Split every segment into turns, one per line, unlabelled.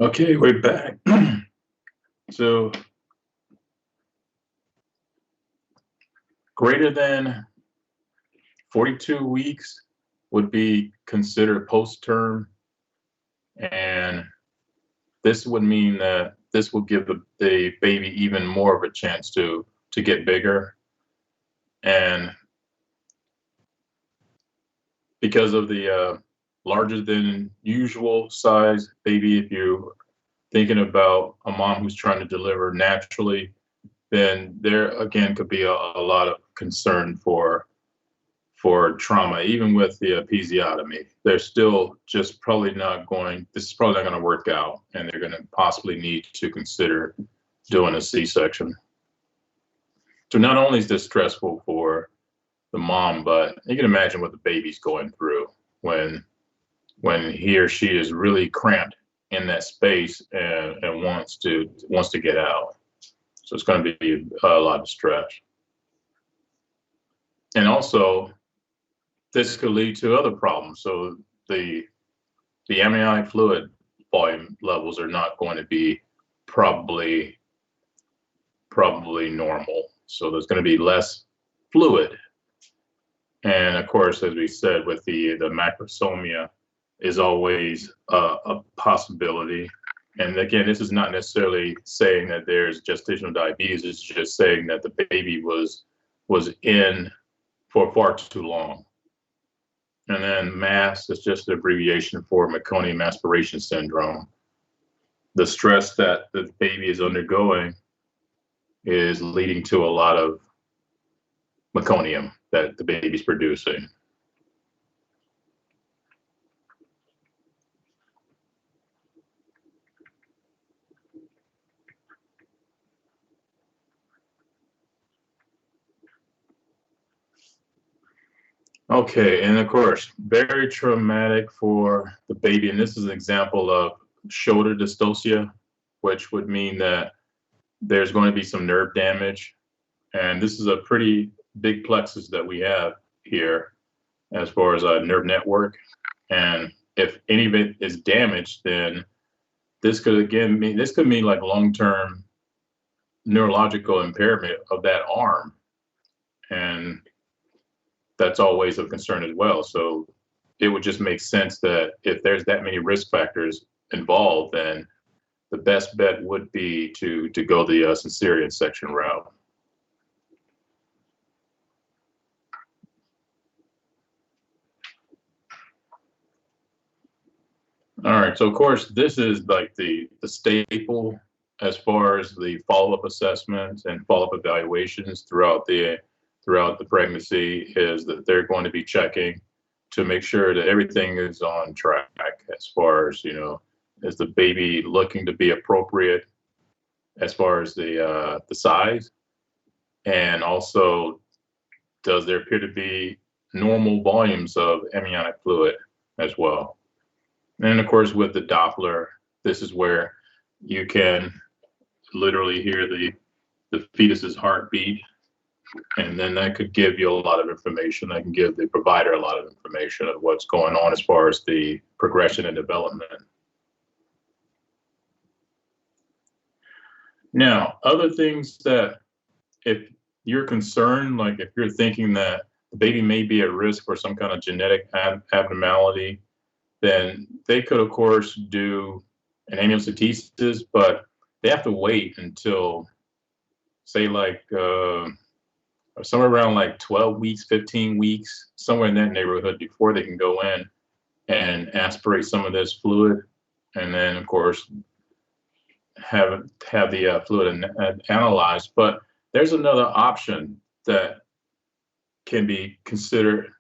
Okay, we're back. So greater than 42 weeks would be considered post-term, and this would mean that this will give the baby even more of a chance to get bigger. And because of the larger than usual size baby, if you're thinking about a mom who's trying to deliver naturally, then there again could be a lot of concern for trauma. Even with the episiotomy, they're still just probably not going, this is probably not going to work out, and they're going to possibly need to consider doing a C-section. So not only is this stressful for the mom, but you can imagine what the baby's going through when he or she is really cramped in that space and wants to get out. So it's going to be a lot of stress. And also, this could lead to other problems. So the amniotic fluid volume levels are not going to be probably normal. So there's going to be less fluid. And of course, as we said, with the macrosomia is always a possibility. And again, this is not necessarily saying that there's gestational diabetes. It's just saying that the baby was in for far too long. And then MAS is just an abbreviation for meconium aspiration syndrome. The stress that the baby is undergoing is leading to a lot of meconium that the baby's producing. Okay, and of course, very traumatic for the baby. And this is an example of shoulder dystocia, which would mean that there's going to be some nerve damage. And this is a pretty big plexus that we have here as far as a nerve network. And if any of it is damaged, then this could mean like long-term neurological impairment of that arm. And that's always of concern as well. So it would just make sense that if there's that many risk factors involved, then the best bet would be to go the cesarean section route. All right, so of course, this is like the staple as far as the follow-up assessments and follow-up evaluations throughout the pregnancy, is that they're going to be checking to make sure that everything is on track as far as, is the baby looking to be appropriate as far as the size, and also does there appear to be normal volumes of amniotic fluid as well. And of course, with the Doppler, this is where you can literally hear the fetus's heartbeat. And then that could give you a lot of information. That can give the provider a lot of information of what's going on as far as the progression and development. Now, other things that, if you're concerned, like if you're thinking that the baby may be at risk for some kind of genetic abnormality, then they could, of course, do an amniocentesis, but they have to wait until, say, like somewhere around like 12 weeks, 15 weeks, somewhere in that neighborhood before they can go in and aspirate some of this fluid. And then, of course, have the fluid analyzed. But there's another option that can be considered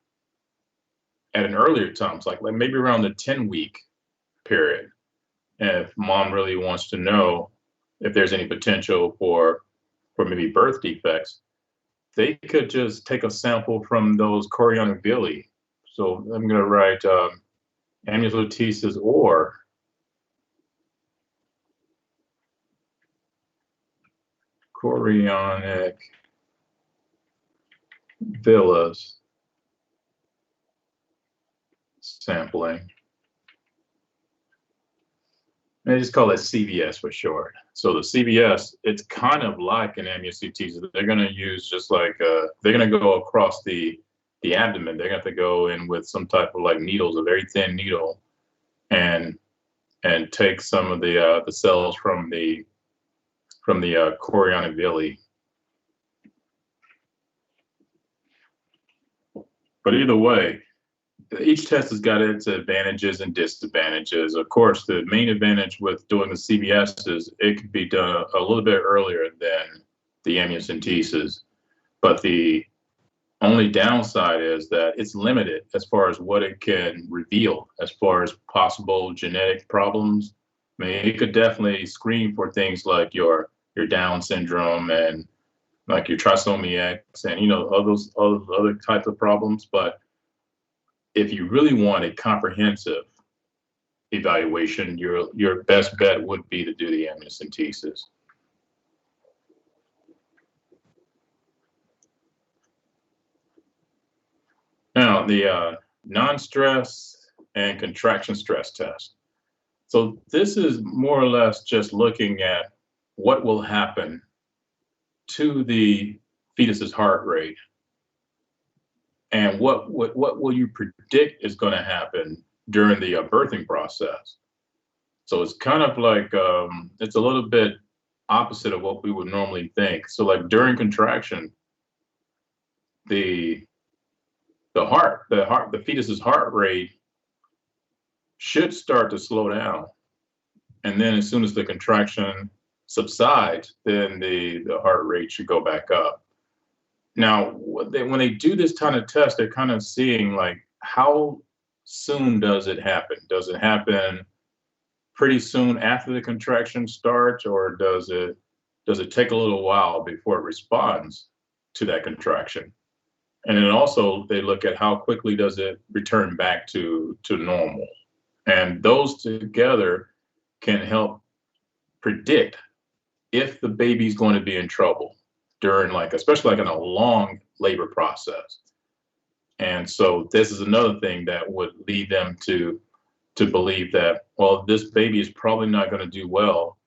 at an earlier time, like maybe around the 10-week period. And if mom really wants to know if there's any potential for maybe birth defects, they could just take a sample from those chorionic villi. So I'm going to write amniocentesis or chorionic villas sampling. They just call it CVS for short. So the CVS, it's kind of like an amniocentesis. They're going to use just like they're going to go across the abdomen. They're going to have to go in with some type of like needles, a very thin needle, and take some of the cells from the chorionic villi. But either way, each test has got its advantages and disadvantages. Of course, the main advantage with doing the CBS is it could be done a little bit earlier than the amniocentesis. But the only downside is that it's limited as far as what it can reveal, as far as possible genetic problems. I mean, it could definitely screen for things like your Down syndrome and like your trisomy X and, you know, all those other types of problems. But if you really want a comprehensive evaluation, your best bet would be to do the amniocentesis. Now, the non-stress and contraction stress test. So this is more or less just looking at what will happen to the fetus's heart rate and what will you predict is going to happen during the birthing process. So it's kind of like it's a little bit opposite of what we would normally think. So like during contraction, the fetus's heart rate should start to slow down, and then as soon as the contraction subsides, then the heart rate should go back up. Now, when they do this kind of test, they're kind of seeing like how soon does it happen? Does it happen pretty soon after the contraction starts, or does it take a little while before it responds to that contraction? And then also they look at how quickly does it return back to normal. And those together can help predict if the baby's going to be in trouble during especially in a long labor process. And so this is another thing that would lead them to believe that, well, this baby is probably not going to do well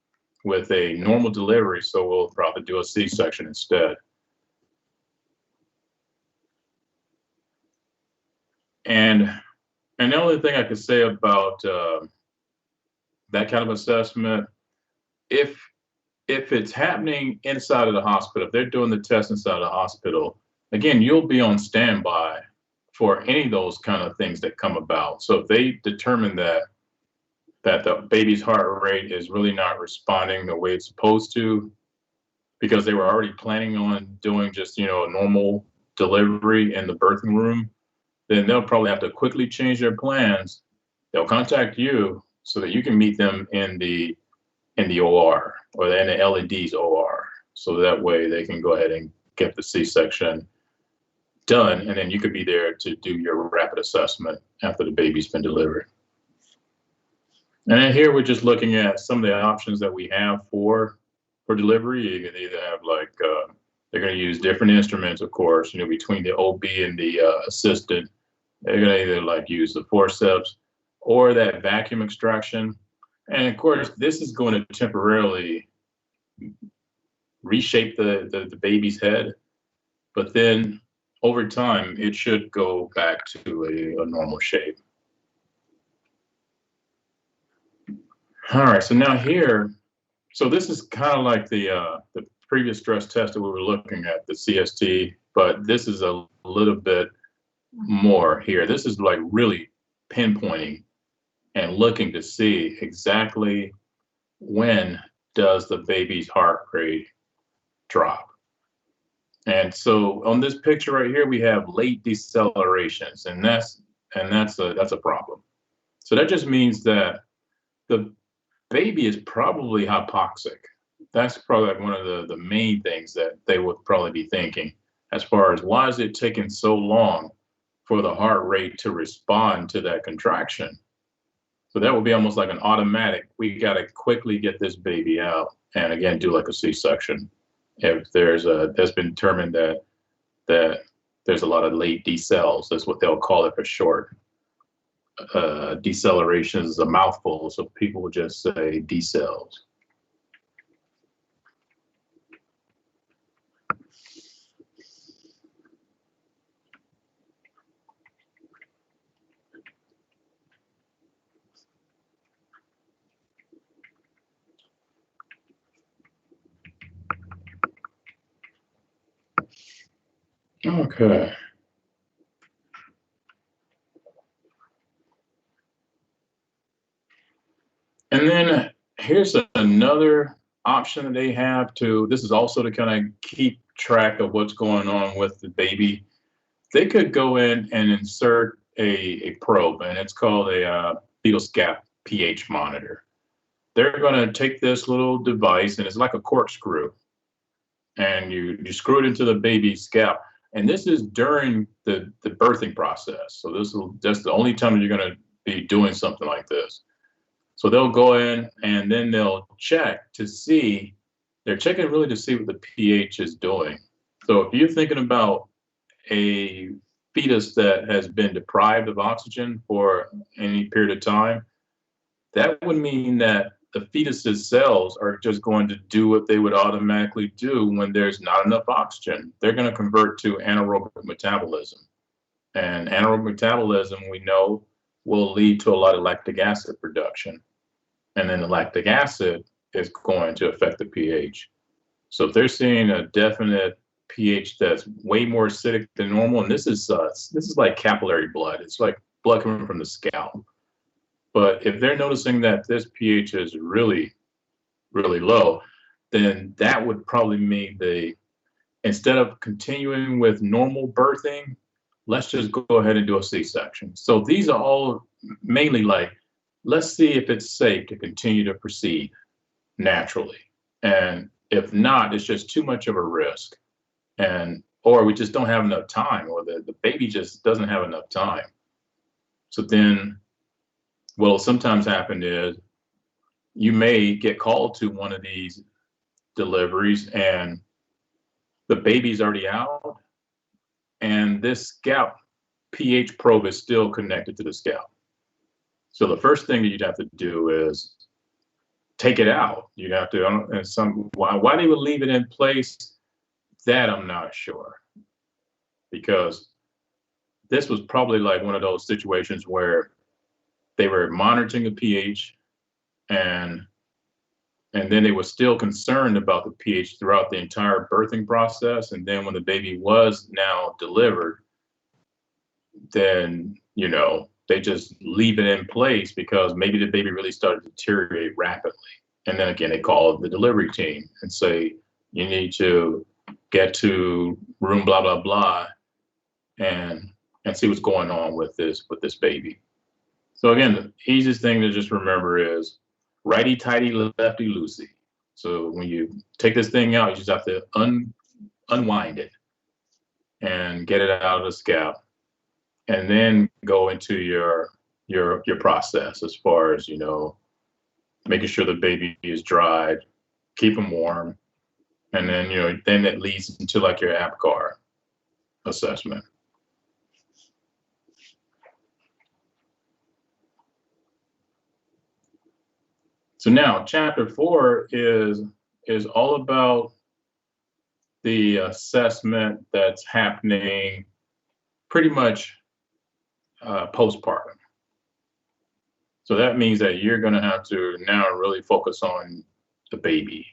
with a normal delivery, so we'll probably do a C-section instead. And the only thing I could say about that kind of assessment, if it's happening inside of the hospital, if they're doing the test inside of the hospital, again, you'll be on standby for any of those kind of things that come about. So if they determine that the baby's heart rate is really not responding the way it's supposed to, because they were already planning on doing just, a normal delivery in the birthing room, then they'll probably have to quickly change their plans. They'll contact you so that you can meet them in the OR or in the L&D's OR. So that way they can go ahead and get the C-section done, and then you could be there to do your rapid assessment after the baby's been delivered. And then here we're just looking at some of the options that we have for delivery. You can either have they're going to use different instruments, of course, between the OB and the assistant. They're going to either use the forceps or that vacuum extraction. And of course, this is going to temporarily reshape the baby's head, but then over time, it should go back to a normal shape. All right, so now here, so this is kind of like the previous stress test that we were looking at, the CST, but this is a little bit more here. This is really pinpointing and looking to see exactly when does the baby's heart rate drop. And so on this picture right here, we have late decelerations, and that's a problem. So that just means that the baby is probably hypoxic. That's probably one of the main things that they would probably be thinking, as far as why is it taking so long for the heart rate to respond to that contraction. So that would be almost like an automatic, we got to quickly get this baby out and again do a C-section if there's been determined that there's a lot of late decels. That's what they'll call it for short. deceleration is a mouthful, so people will just say decels. Okay. And then here's another option that they have to, this is also to kind of keep track of what's going on with the baby. They could go in and insert a probe, and it's called a fetal scap pH monitor. They're going to take this little device, and it's like a corkscrew, and you screw it into the baby's scalp. And this is during the birthing process. So that's the only time you're going to be doing something like this. So they'll go in and then they'll check to see, they're checking really to see what the pH is doing. So if you're thinking about a fetus that has been deprived of oxygen for any period of time, that would mean that the fetus's cells are just going to do what they would automatically do when there's not enough oxygen. They're going to convert to anaerobic metabolism. And anaerobic metabolism, we know, will lead to a lot of lactic acid production. And then the lactic acid is going to affect the pH. So if they're seeing a definite pH that's way more acidic than normal, and this is like capillary blood. It's like blood coming from the scalp. But if they're noticing that this pH is really, really low, then that would probably mean instead of continuing with normal birthing, let's just go ahead and do a C-section. So these are all mainly like, let's see if it's safe to continue to proceed naturally. And if not, it's just too much of a risk. Or we just don't have enough time, or the baby just doesn't have enough time. So then what'll sometimes happen is you may get called to one of these deliveries and the baby's already out and this scalp pH probe is still connected to the scalp. So the first thing that you'd have to do is take it out. You'd have to, why they would leave it in place, that I'm not sure. Because this was probably like one of those situations where they were monitoring the pH and then they were still concerned about the pH throughout the entire birthing process. And then when the baby was now delivered, then, they just leave it in place because maybe the baby really started to deteriorate rapidly. And then again, they call the delivery team and say, you need to get to room blah, blah, blah, and see what's going on with this baby. So again, the easiest thing to just remember is righty tighty, lefty loosey. So when you take this thing out, you just have to unwind it and get it out of the scalp, and then go into your process as far as making sure the baby is dried, keep them warm, and then then it leads into like your APGAR assessment. So now chapter 4 is all about the assessment that's happening pretty much postpartum. So that means that you're going to have to now really focus on the baby.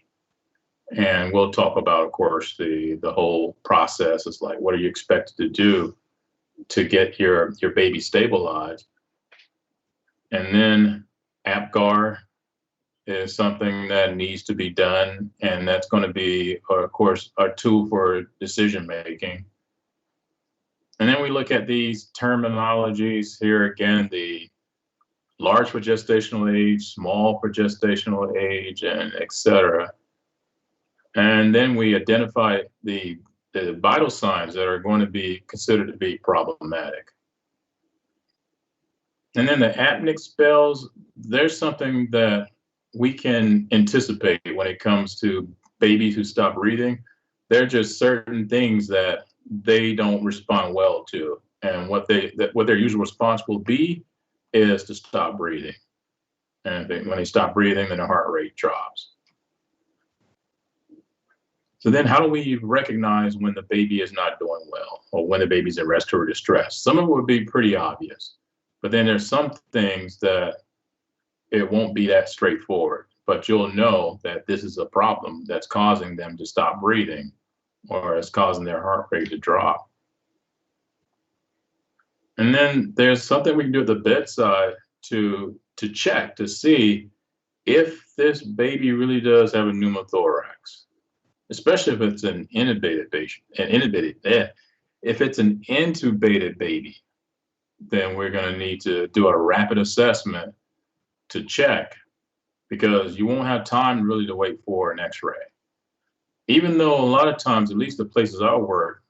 And we'll talk about, of course, the whole process. It's like, what are you expected to do to get your baby stabilized? And then APGAR is something that needs to be done. And that's going to be, of course, a tool for decision making. And then we look at these terminologies here again, the large for gestational age, small for gestational age, and et cetera. And then we identify the vital signs that are going to be considered to be problematic. And then the apneic spells, there's something that we can anticipate when it comes to babies who stop breathing. There are just certain things that they don't respond well to. And what their usual response will be is to stop breathing. And when they stop breathing, then the heart rate drops. So then how do we recognize when the baby is not doing well or when the baby's in respiratory distress? Some of it would be pretty obvious, but then there's some things that it won't be that straightforward, but you'll know that this is a problem that's causing them to stop breathing or it's causing their heart rate to drop. And then there's something we can do at the bedside to check to see if this baby really does have a pneumothorax, especially if it's an intubated patient, if it's an intubated baby, then we're going to need to do a rapid assessment to check, because you won't have time really to wait for an x-ray. Even though a lot of times, at least the places I work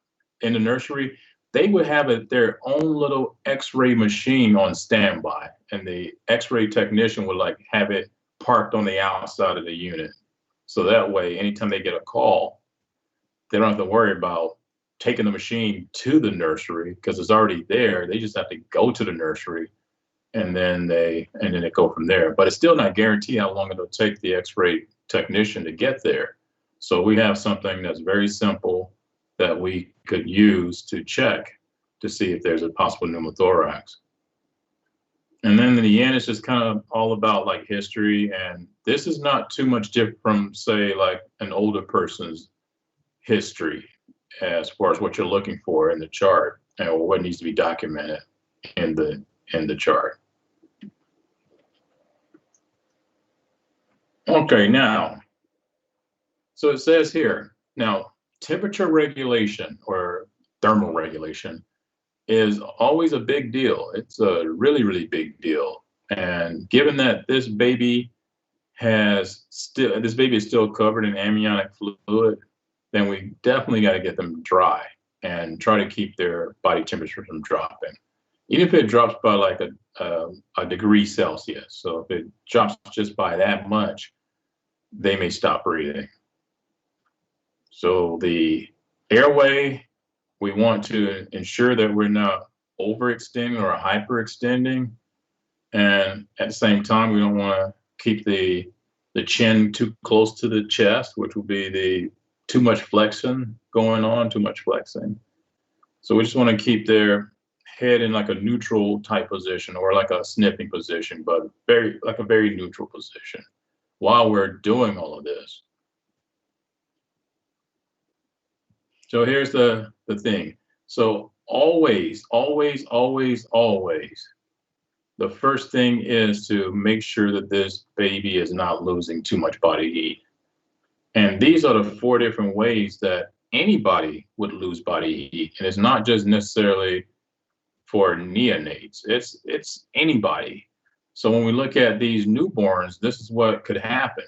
in the nursery, they would have their own little x-ray machine on standby, and the x-ray technician would like have it parked on the outside of the unit. So that way, anytime they get a call, they don't have to worry about taking the machine to the nursery because it's already there. They just have to go to the nursery and then they go from there. But it's still not guaranteed how long it'll take the x-ray technician to get there. So we have something that's very simple that we could use to check to see if there's a possible pneumothorax. And then in the end, it's just kind of all about like history. And this is not too much different from, say, like an older person's history as far as what you're looking for in the chart or what needs to be documented in the chart. Okay, now, so it says here, now, temperature regulation or thermal regulation is always a big deal. It's a really, really big deal. And given that this baby is still covered in amniotic fluid, then we definitely got to get them dry and try to keep their body temperature from dropping. Even if it drops by like a degree Celsius. So if it drops just by that much, they may stop breathing. So the airway, we want to ensure that we're not overextending or hyperextending. And at the same time, we don't want to keep the chin too close to the chest, which will be too much flexing going on, too much flexing. So we just want to keep their head in like a neutral type position or like a sniffing position, but a very neutral position while we're doing all of this. So here's the thing. So always, always, always, always, the first thing is to make sure that this baby is not losing too much body heat. And these are the 4 different ways that anybody would lose body heat. And it's not just necessarily for neonates, it's anybody. So when we look at these newborns, this is what could happen.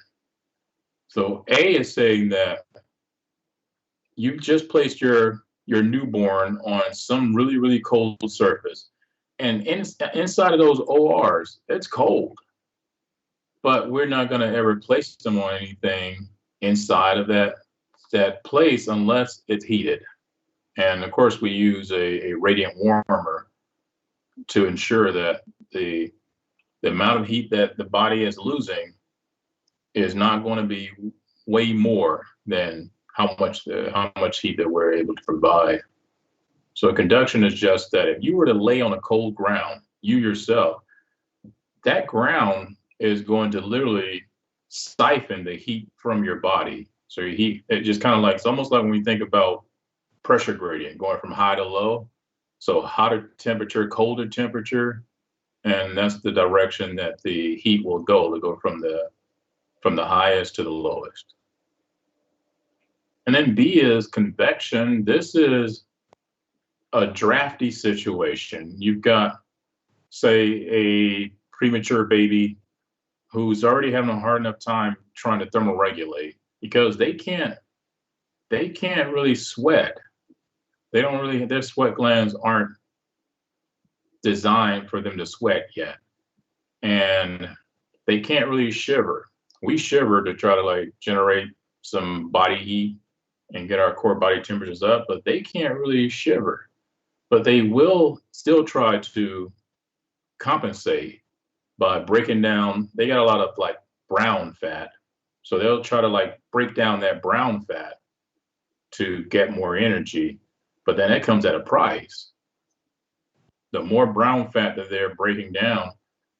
So A is saying that you've just placed your newborn on some really, really cold surface. And inside of those ORs, it's cold. But we're not going to ever place them on anything inside of that place unless it's heated. And of course, we use a radiant warmer to ensure that the amount of heat that the body is losing is not going to be way more than how much heat that we're able to provide. So conduction is just that if you were to lay on a cold ground, you yourself, that ground is going to literally siphon the heat from your body. So your heat, it just kind of like, it's almost like when we think about pressure gradient going from high to low. So hotter temperature, colder temperature, and that's the direction that the heat will go to go from the highest to the lowest. And then B is convection. This is a drafty situation. You've got, say, a premature baby who's already having a hard enough time trying to thermoregulate because they can't really sweat. Their sweat glands aren't designed for them to sweat yet. And they can't really shiver. We shiver to try to like generate some body heat and get our core body temperatures up, but they can't really shiver. But they will still try to compensate by breaking down. They got a lot of like brown fat, so they'll try to like break down that brown fat to get more energy, but then it comes at a price. The more brown fat that they're breaking down,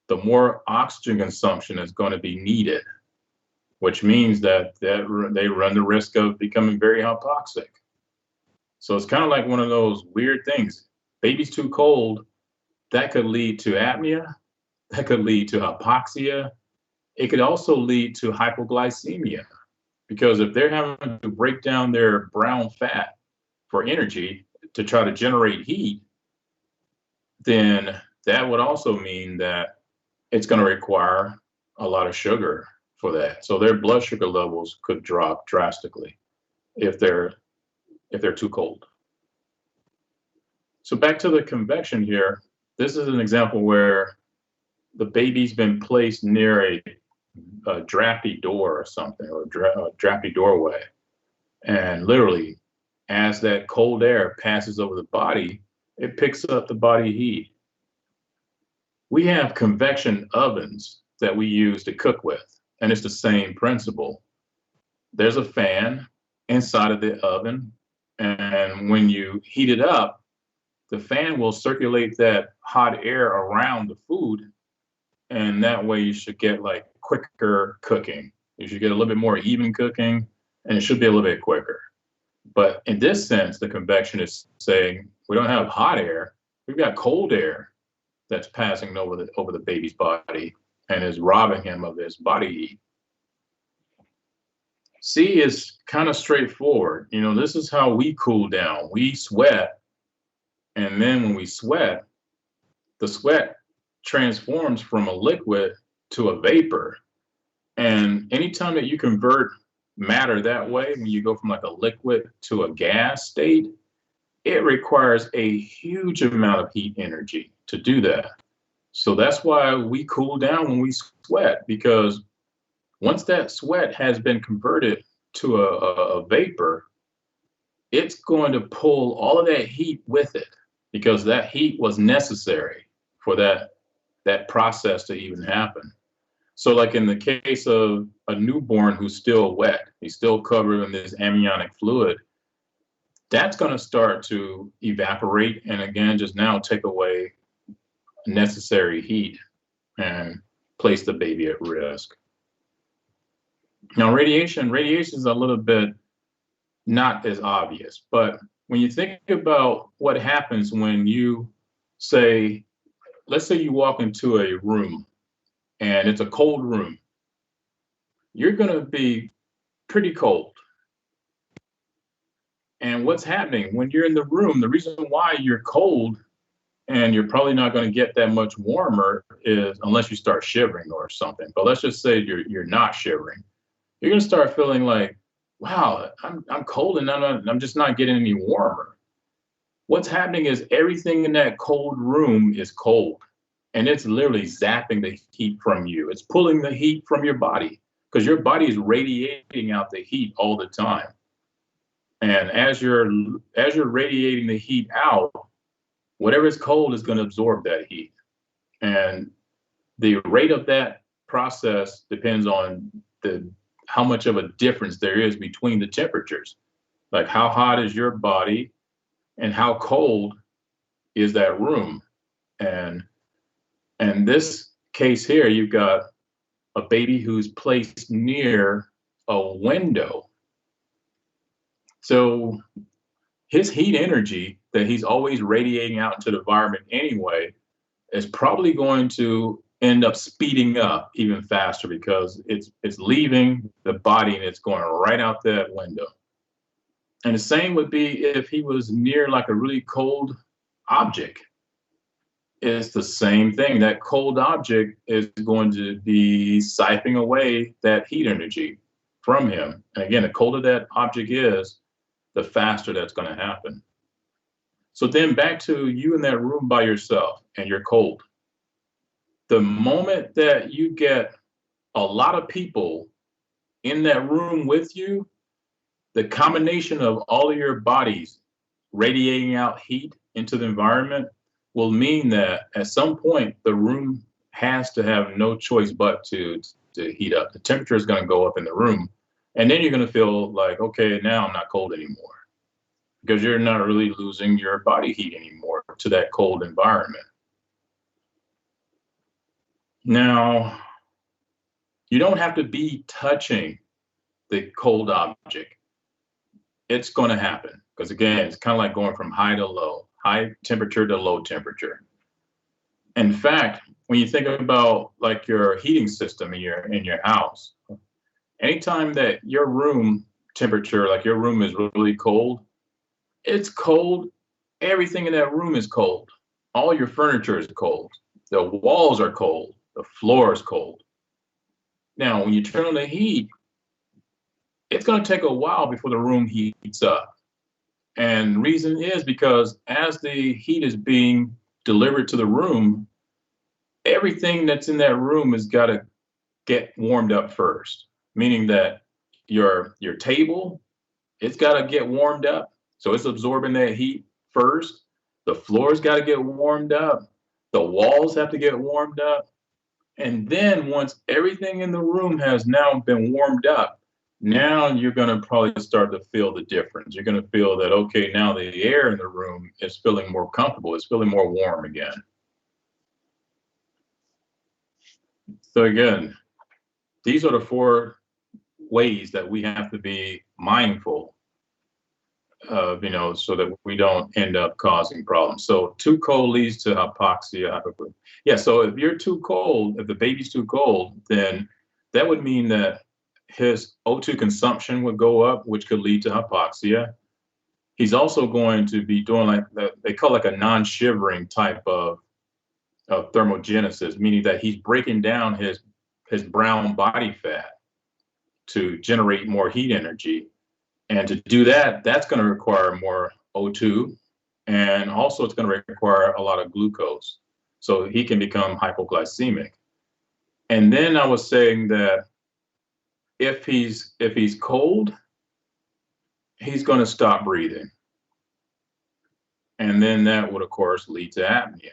the more oxygen consumption is going to be needed, which means that they run the risk of becoming very hypoxic. So it's kind of like one of those weird things. Baby's too cold, that could lead to apnea, that could lead to hypoxia. It could also lead to hypoglycemia, because if they're having to break down their brown fat for energy to try to generate heat, then that would also mean that it's going to require a lot of sugar for that. So their blood sugar levels could drop drastically if they're too cold. So back to the convection here. This is an example where the baby's been placed near a drafty door or something, or a drafty doorway. And literally, as that cold air passes over the body, it picks up the body heat. We have convection ovens that we use to cook with, and it's the same principle. There's a fan inside of the oven, and when you heat it up, the fan will circulate that hot air around the food, and that way you should get like quicker cooking. You should get a little bit more even cooking, and it should be a little bit quicker. But in this sense, the convection is saying we don't have hot air, we've got cold air that's passing over the baby's body and is robbing him of his body heat. C is kind of straightforward. You know, this is how we cool down. We sweat, and then when we sweat, the sweat transforms from a liquid to a vapor. And anytime that you convert matter that way, when you go from like a liquid to a gas state, it requires a huge amount of heat energy to do that. So that's why we cool down when we sweat, because once that sweat has been converted to a vapor, it's going to pull all of that heat with it, because that heat was necessary for that process to even happen. So like in the case of a newborn who's still wet, he's still covered in this amniotic fluid, that's going to start to evaporate and again just now take away necessary heat and place the baby at risk. Now radiation is a little bit not as obvious, but when you think about what happens when you say, let's say you walk into a room and it's a cold room, you're going to be pretty cold. And what's happening when you're in the room, the reason why you're cold and you're probably not going to get that much warmer is unless you start shivering or something. But let's just say you're not shivering. You're going to start feeling like, wow, I'm cold and I'm just not getting any warmer. What's happening is everything in that cold room is cold, and it's literally zapping the heat from you. It's pulling the heat from your body because your body is radiating out the heat all the time. And as you're radiating the heat out, whatever is cold is going to absorb that heat. And the rate of that process depends on how much of a difference there is between the temperatures. Like how hot is your body and how cold is that room. And in this case here, you've got a baby who's placed near a window. So his heat energy that he's always radiating out into the environment anyway is probably going to end up speeding up even faster because it's leaving the body and it's going right out that window. And the same would be if he was near like a really cold object. It's the same thing. That cold object is going to be siphoning away that heat energy from him. And again, the colder that object is, the faster that's going to happen. So then back to you in that room by yourself and you're cold. The moment that you get a lot of people in that room with you, the combination of all of your bodies radiating out heat into the environment, will mean that at some point the room has to have no choice but to heat up. The temperature is going to go up in the room, and then you're going to feel like, okay, now I'm not cold anymore because you're not really losing your body heat anymore to that cold environment. Now, you don't have to be touching the cold object. It's going to happen because, again, it's kind of like going from high to low, high temperature to low temperature. In fact, when you think about like your heating system in your house, anytime that your room temperature, like your room is really cold, it's cold. Everything in that room is cold. All your furniture is cold. The walls are cold. The floor is cold. Now, when you turn on the heat, it's going to take a while before the room heats up. And reason is because as the heat is being delivered to the room, everything that's in that room has got to get warmed up first, meaning that your table, it's got to get warmed up. So it's absorbing that heat first. The floor's got to get warmed up. The walls have to get warmed up. And then once everything in the room has now been warmed up, now you're going to probably start to feel the difference. You're going to feel that, okay, now the air in the room is feeling more comfortable. It's feeling more warm again. So again, these are the 4 ways that we have to be mindful of, so that we don't end up causing problems. So too cold leads to hypoxia, hypoglycemia. Yeah, so if you're too cold, if the baby's too cold, then that would mean that his O2 consumption would go up, which could lead to hypoxia. He's also going to be doing like they call like a non-shivering type of thermogenesis, meaning that he's breaking down his brown body fat to generate more heat energy. And to do that, that's going to require more O2, and also it's going to require a lot of glucose. So he can become hypoglycemic. And then I was saying that if he's cold, he's going to stop breathing. And then that would, of course, lead to apnea.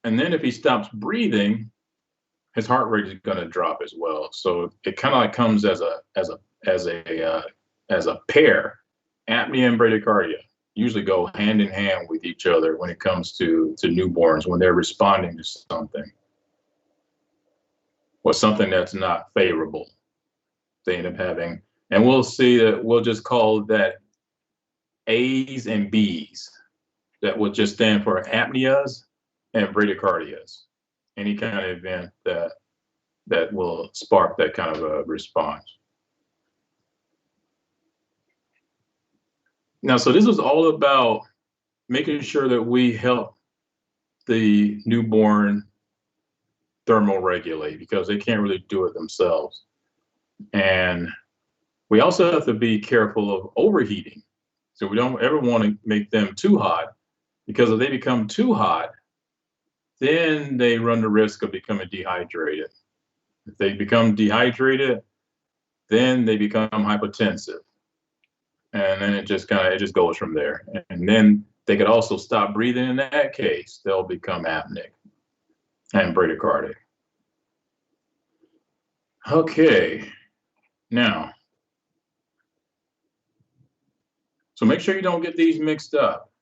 And then if he stops breathing, his heart rate is going to drop as well. So it kind of like comes as a pair. Apnea and bradycardia usually go hand in hand with each other when it comes to newborns when they're responding to something or something that's not favorable. They end up having, and we'll see that we'll just call that A's and B's. That will just stand for apneas and bradycardias. Any kind of event that will spark that kind of a response. Now, so this was all about making sure that we help the newborn thermoregulate because they can't really do it themselves. And we also have to be careful of overheating. So we don't ever want to make them too hot because if they become too hot, then they run the risk of becoming dehydrated. If they become dehydrated, then they become hypotensive. And then it just goes from there. And then they could also stop breathing. In that case, they'll become apneic and bradycardic. Okay, now, so make sure you don't get these mixed up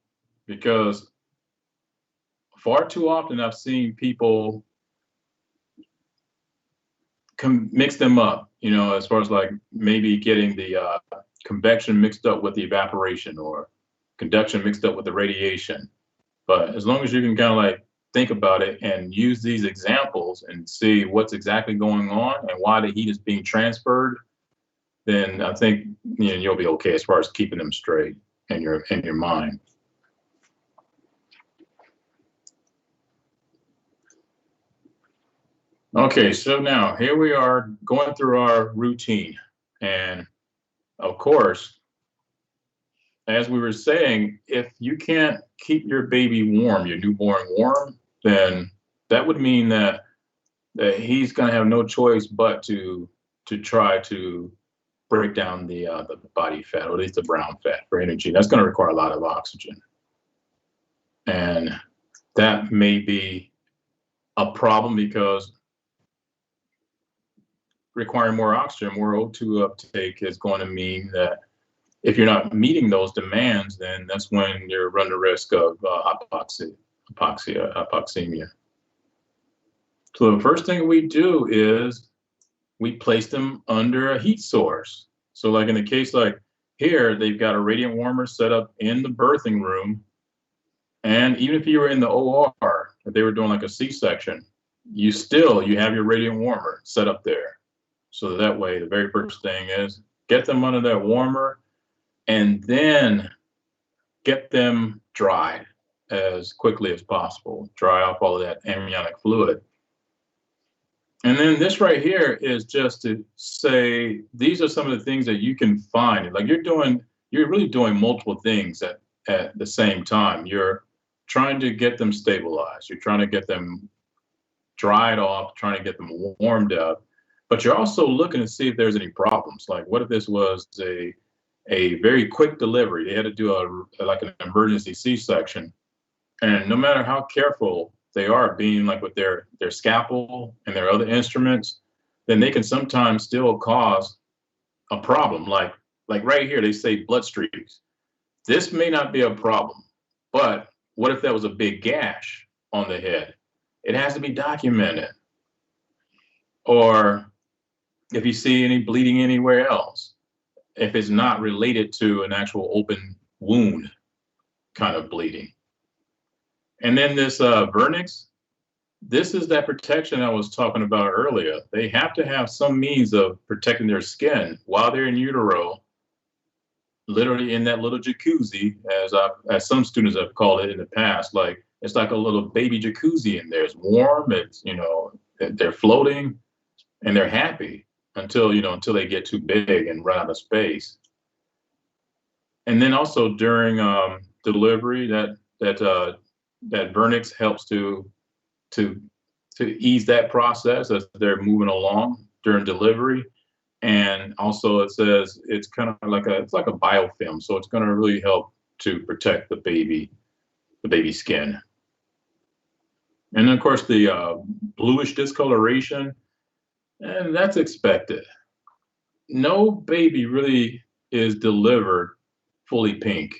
because far too often I've seen people mix them up, as far as like maybe getting the convection mixed up with the evaporation or conduction mixed up with the radiation. But as long as you can kind of like think about it and use these examples and see what's exactly going on and why the heat is being transferred, then I think you'll be okay as far as keeping them straight in your mind. Okay, so now here we are going through our routine. And of course, as we were saying, if you can't keep your baby warm, your newborn warm, then that would mean that he's going to have no choice but to try to break down the body fat, or at least the brown fat for energy. That's going to require a lot of oxygen. And that may be a problem because requiring more oxygen, more O2 uptake is going to mean that if you're not meeting those demands, then that's when you're running the risk of hypoxemia. So the first thing we do is we place them under a heat source. So like in the case like here, they've got a radiant warmer set up in the birthing room. And even if you were in the OR, if they were doing like a C-section, you have your radiant warmer set up there. So that way, the very first thing is get them under that warmer and then get them dried as quickly as possible. Dry off all of that amniotic fluid. And then this right here is just to say, these are some of the things that you can find. Like you're really doing multiple things at the same time. You're trying to get them stabilized. You're trying to get them dried off, trying to get them warmed up. But you're also looking to see if there's any problems. Like what if this was a very quick delivery? They had to do like an emergency C-section. And no matter how careful they are being like with their scalpel and their other instruments, then they can sometimes still cause a problem. Like right here, they say blood streaks. This may not be a problem, but what if that was a big gash on the head? It has to be documented. Or if you see any bleeding anywhere else, if it's not related to an actual open wound kind of bleeding. And then this vernix, this is that protection I was talking about earlier. They have to have some means of protecting their skin while they're in utero, literally in that little jacuzzi, as some students have called it in the past. Like it's like a little baby jacuzzi in there. It's warm. It's they're floating, and they're happy until they get too big and run out of space. And then also during delivery, that vernix helps to ease that process as they're moving along during delivery. And also it says it's kind of like a biofilm, so it's going to really help to protect the baby skin. And then of course the bluish discoloration, and that's expected. No baby really is delivered fully pink.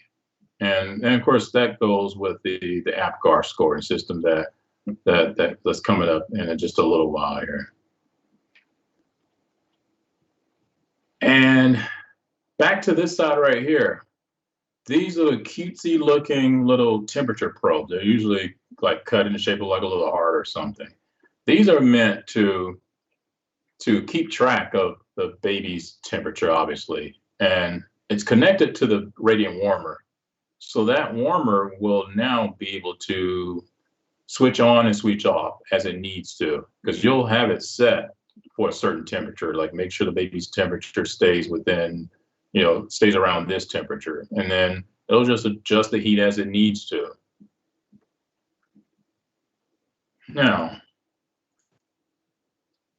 And of course that goes with the APGAR scoring system that's coming up in just a little while here. And back to this side right here. These are the cutesy looking little temperature probes. They're usually like cut in the shape of like a little heart or something. These are meant to keep track of the baby's temperature, obviously. And it's connected to the radiant warmer. So that warmer will now be able to switch on and switch off as it needs to, because you'll have it set for a certain temperature, like make sure the baby's temperature stays within, stays around this temperature. And then it'll just adjust the heat as it needs to. Now,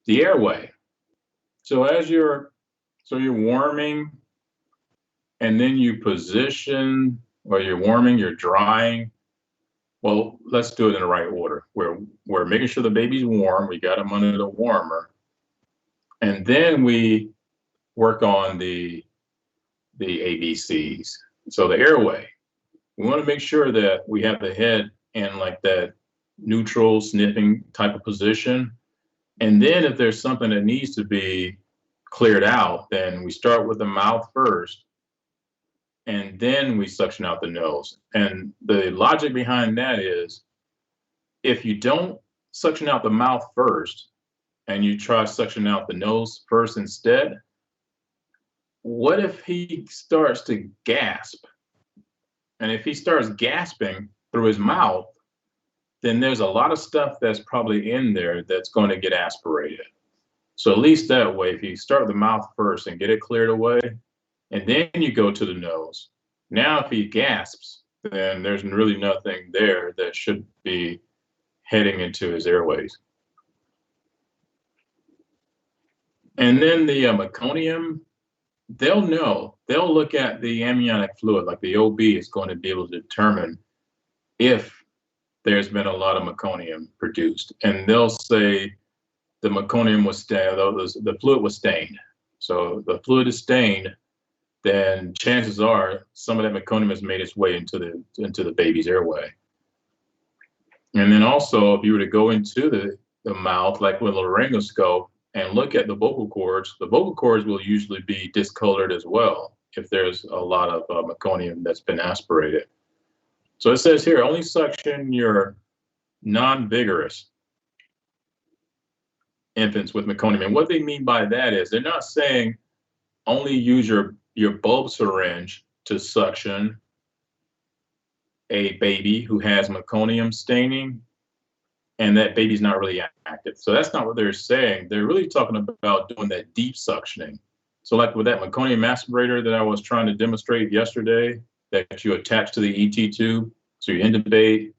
the airway. So as you're warming, and then you position, or you're warming, you're drying. Well, let's do it in the right order. We're making sure the baby's warm. We got them under the warmer. And then we work on the ABCs. So the airway, we want to make sure that we have the head in like that neutral sniffing type of position. And then if there's something that needs to be cleared out, then we start with the mouth first, and then we suction out the nose. And the logic behind that is, if you don't suction out the mouth first and you try suctioning out the nose first instead, what if he starts to gasp? And if he starts gasping through his mouth, then there's a lot of stuff that's probably in there that's going to get aspirated. So at least that way, if you start with the mouth first and get it cleared away, and then you go to the nose. Now, if he gasps, then there's really nothing there that should be heading into his airways. And then the meconium, they'll know. They'll look at the amniotic fluid, like the OB is going to be able to determine if there's been a lot of meconium produced. And they'll say the meconium was stained, the fluid was stained. So the fluid is stained, then chances are some of that meconium has made its way into the baby's airway. And then also, if you were to go into the mouth, like with a laryngoscope, and look at the vocal cords will usually be discolored as well if there's a lot of meconium that's been aspirated. So it says here, only suction your non-vigorous infants with meconium. And what they mean by that is they're not saying only use your bulb syringe to suction a baby who has meconium staining and that baby's not really active. So that's not what they're saying. They're really talking about doing that deep suctioning. So like with that meconium aspirator that I was trying to demonstrate yesterday, that you attach to the ET tube. So you intubate,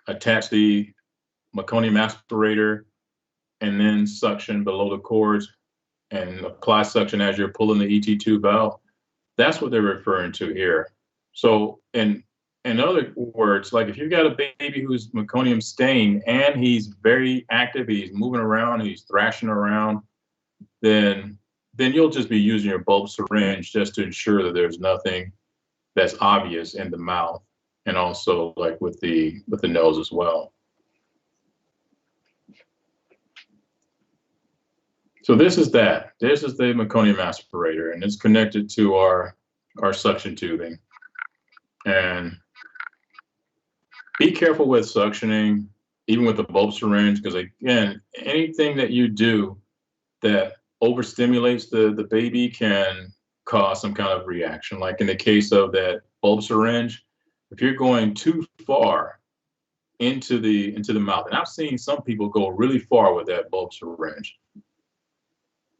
attach the meconium aspirator, and then suction below the cords and apply suction as you're pulling the ET tube out. That's what they're referring to here. So in other words, like if you've got a baby who's meconium stained and he's very active, he's moving around, he's thrashing around, then you'll just be using your bulb syringe just to ensure that there's nothing that's obvious in the mouth, and also like with the nose as well. So this is the meconium aspirator, and it's connected to our suction tubing. And be careful with suctioning, even with the bulb syringe, because again, anything that you do that overstimulates the baby can cause some kind of reaction. Like in the case of that bulb syringe, if you're going too far into the mouth, and I've seen some people go really far with that bulb syringe.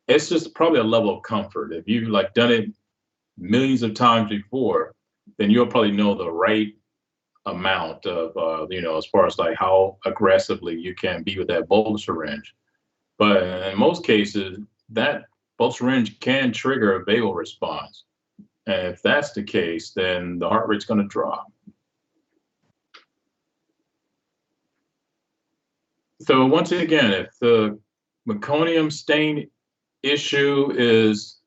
It's just probably a level of comfort. If you've like done it millions of times before, then you'll probably know the right amount of, as far as like how aggressively you can be with that bulb syringe. But in most cases, that bulb syringe can trigger a vagal response. And if that's the case, then the heart rate's going to drop. So once again, if the meconium stain issue is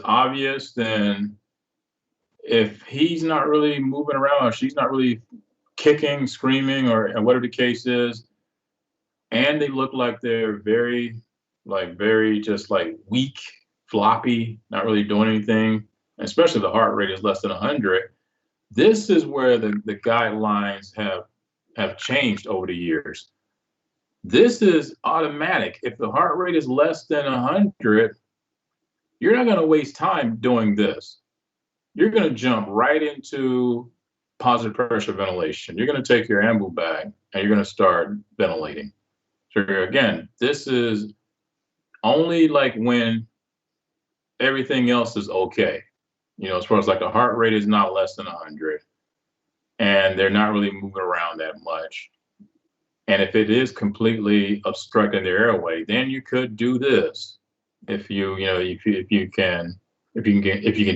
obvious, then if he's not really moving around or she's not really kicking, screaming, or whatever the case is, and they look like they're very just like weak, floppy, not really doing anything, especially the heart rate is less than 100, this is where the guidelines have changed over the years. This is automatic. If the heart rate is less than 100, you're not going to waste time doing this. You're going to jump right into positive pressure ventilation. You're going to take your ambu bag and you're going to start ventilating. So again, this is only like when everything else is okay. As far as like the heart rate is not less than 100 and they're not really moving around that much. And if it is completely obstructing the airway, then you could do this. If you can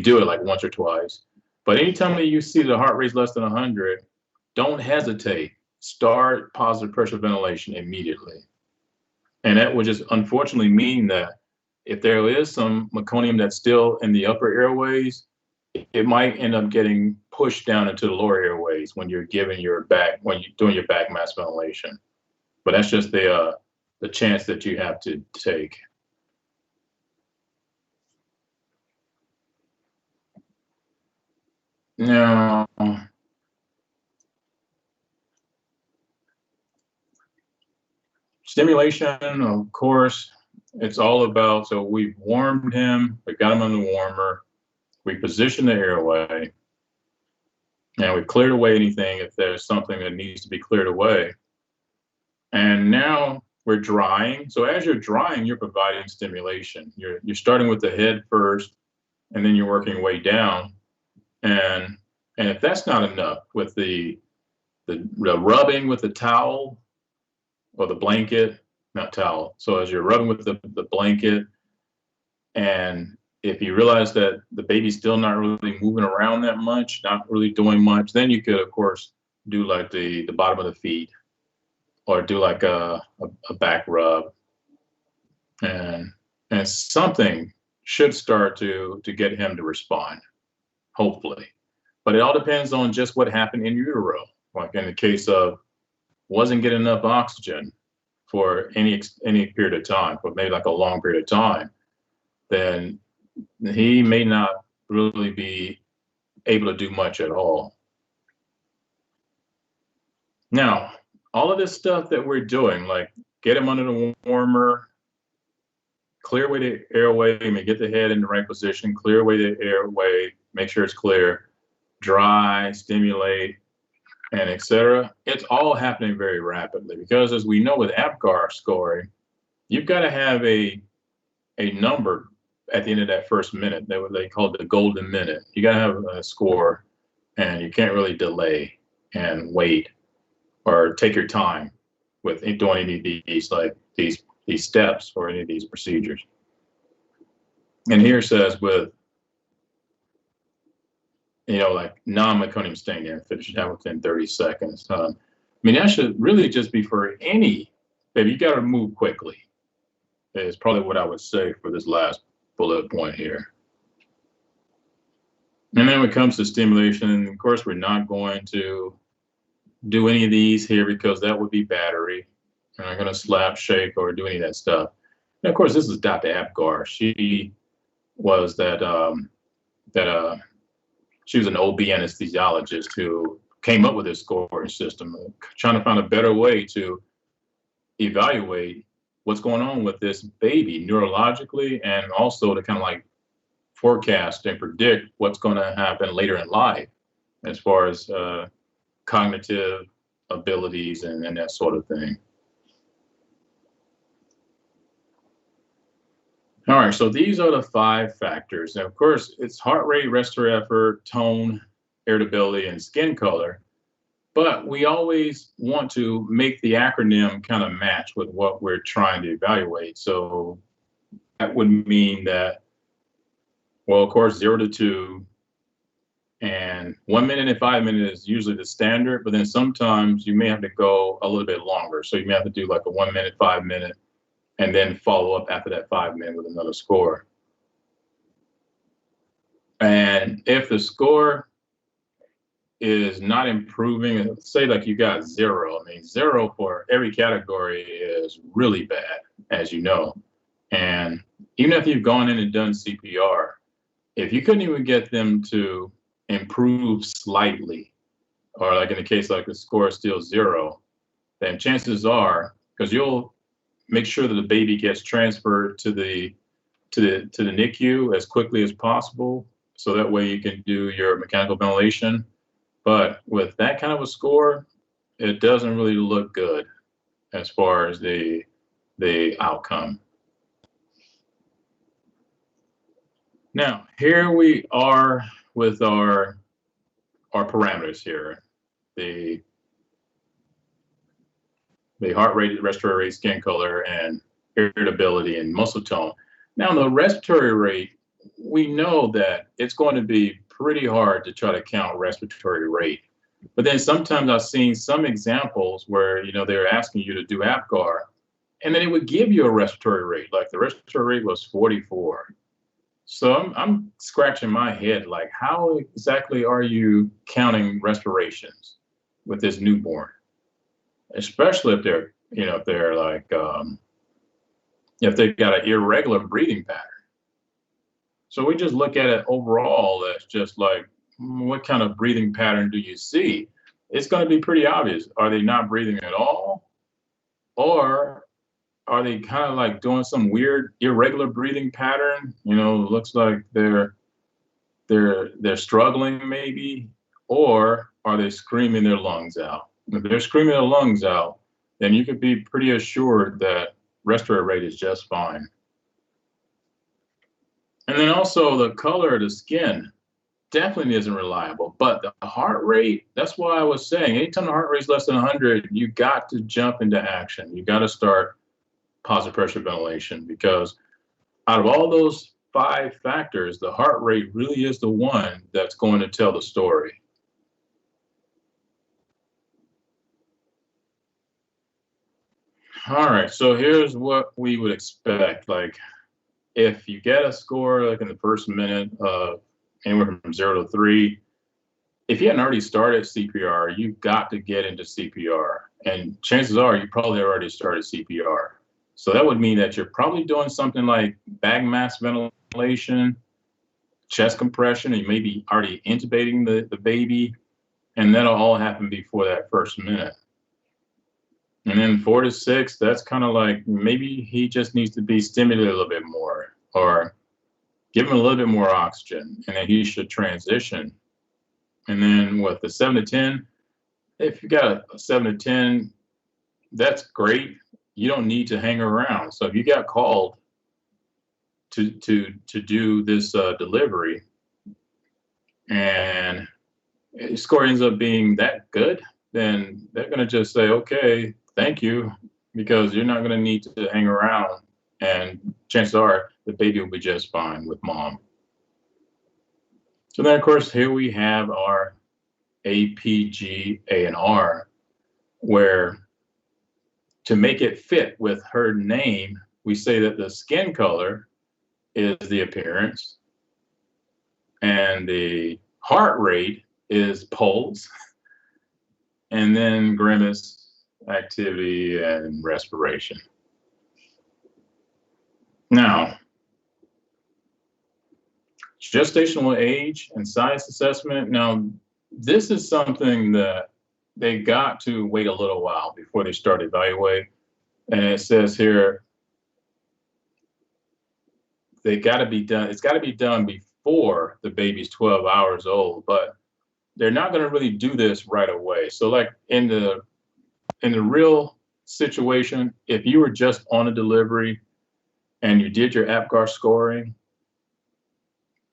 do it like once or twice. But anytime that you see the heart rate is less than 100, don't hesitate. Start positive pressure ventilation immediately. And that would just unfortunately mean that if there is some meconium that's still in the upper airways, it might end up getting pushed down into the lower airways when you're doing your back mask ventilation. But that's just the chance that you have to take. Now, stimulation, of course, it's all about, so we've warmed him, we got him on the warmer, we positioned the airway, and we've cleared away anything if there's something that needs to be cleared away. And now we're drying. So as you're drying, you're providing stimulation. You're starting with the head first, and then you're working your way down. And if that's not enough, with the rubbing with the towel or the blanket, not towel. So as you're rubbing with the blanket and If you realize that the baby's still not really moving around that much, not really doing much, then you could, of course, do like the bottom of the feet, or do like a back rub, and something should start to get him to respond, hopefully. But it all depends on just what happened in utero. Like in the case of wasn't getting enough oxygen for any period of time, for maybe like a long period of time, then he may not really be able to do much at all. Now, all of this stuff that we're doing, like get him under the warmer, clear away the airway, I mean, get the head in the right position, clear away the airway, make sure it's clear, dry, stimulate, and etc. It's all happening very rapidly because, as we know with APGAR scoring, you've got to have a number at the end of that first minute. They call it the golden minute. You got to have a score, and you can't really delay and wait or take your time with doing any of these, like these steps or any of these procedures. And here it says with, like non-meconium staining, finish it out within 30 seconds. I mean, that should really just be for any baby. You got to move quickly. Is probably what I would say for this last bullet point here. And then when it comes to stimulation, of course, we're not going to do any of these here because that would be battery. We're not going to slap, shake, or do any of that stuff. And of course, this is Dr. APGAR. She was she was an OB anesthesiologist who came up with this scoring system, trying to find a better way to evaluate what's going on with this baby neurologically, and also to kind of like forecast and predict what's going to happen later in life as far as cognitive abilities and that sort of thing. All right, so these are the 5 factors. And of course, it's heart rate, respiratory effort, tone, irritability, and skin color. But we always want to make the acronym kind of match with what we're trying to evaluate. So that would mean that, well, of course, 0 to 2, and 1 minute and 5 minutes is usually the standard, but then sometimes you may have to go a little bit longer. So you may have to do like a 1 minute, 5 minute, and then follow up after that 5 minute with another score. And if the score is not improving, say like you got 0, I mean, 0 for every category is really bad, as you know. And even if you've gone in and done CPR, if you couldn't even get them to improve slightly, or like in the case like the score is still 0, then chances are, because you'll make sure that the baby gets transferred to the NICU as quickly as possible, so that way you can do your mechanical ventilation. But with that kind of a score, it doesn't really look good as far as the outcome. Now, here we are with our parameters here. The heart rate, respiratory rate, skin color, and irritability and muscle tone. Now, the respiratory rate, we know that it's going to be pretty hard to try to count respiratory rate. But then sometimes I've seen some examples where, they're asking you to do APGAR, and then it would give you a respiratory rate, like the respiratory rate was 44. So I'm scratching my head, like, how exactly are you counting respirations with this newborn? Especially if they're, if they're like, if they've got an irregular breathing pattern. So we just look at it overall as just like, what kind of breathing pattern do you see? It's going to be pretty obvious. Are they not breathing at all? Or are they kind of like doing some weird irregular breathing pattern? Looks like they're struggling maybe, or are they screaming their lungs out? If they're screaming their lungs out, then you could be pretty assured that respiratory rate is just fine. And then also the color of the skin definitely isn't reliable, but the heart rate, that's why I was saying, anytime the heart rate is less than 100, you got to jump into action. You got to start positive pressure ventilation, because out of all those 5 factors, the heart rate really is the one that's going to tell the story. All right, so here's what we would expect. Like, if you get a score like in the first minute of anywhere from 0 to 3, if you hadn't already started CPR, you've got to get into CPR. And chances are you probably already started CPR. So that would mean that you're probably doing something like bag mask ventilation, chest compression, and you may be already intubating the baby. And that'll all happen before that first minute. And then 4 to 6, that's kind of like maybe he just needs to be stimulated a little bit more, or give him a little bit more oxygen, and then he should transition. And then what, the 7 to 10, if you got a 7 to 10, that's great. You don't need to hang around. So if you got called to do this delivery, and score ends up being that good, then they're going to just say, okay, thank you, because you're not going to need to hang around, and chances are the baby will be just fine with mom. So then, of course, here we have our APG A&R, where to make it fit with her name, we say that the skin color is the appearance, and the heart rate is pulse, and then grimace, activity, and respiration. Now, gestational age and size assessment. Now, this is something that they got to wait a little while before they start evaluating. And it says here, they got to be done. It's got to be done before the baby's 12 hours old, but they're not going to really do this right away. So, like in the real situation, if you were just on a delivery and you did your APGAR scoring,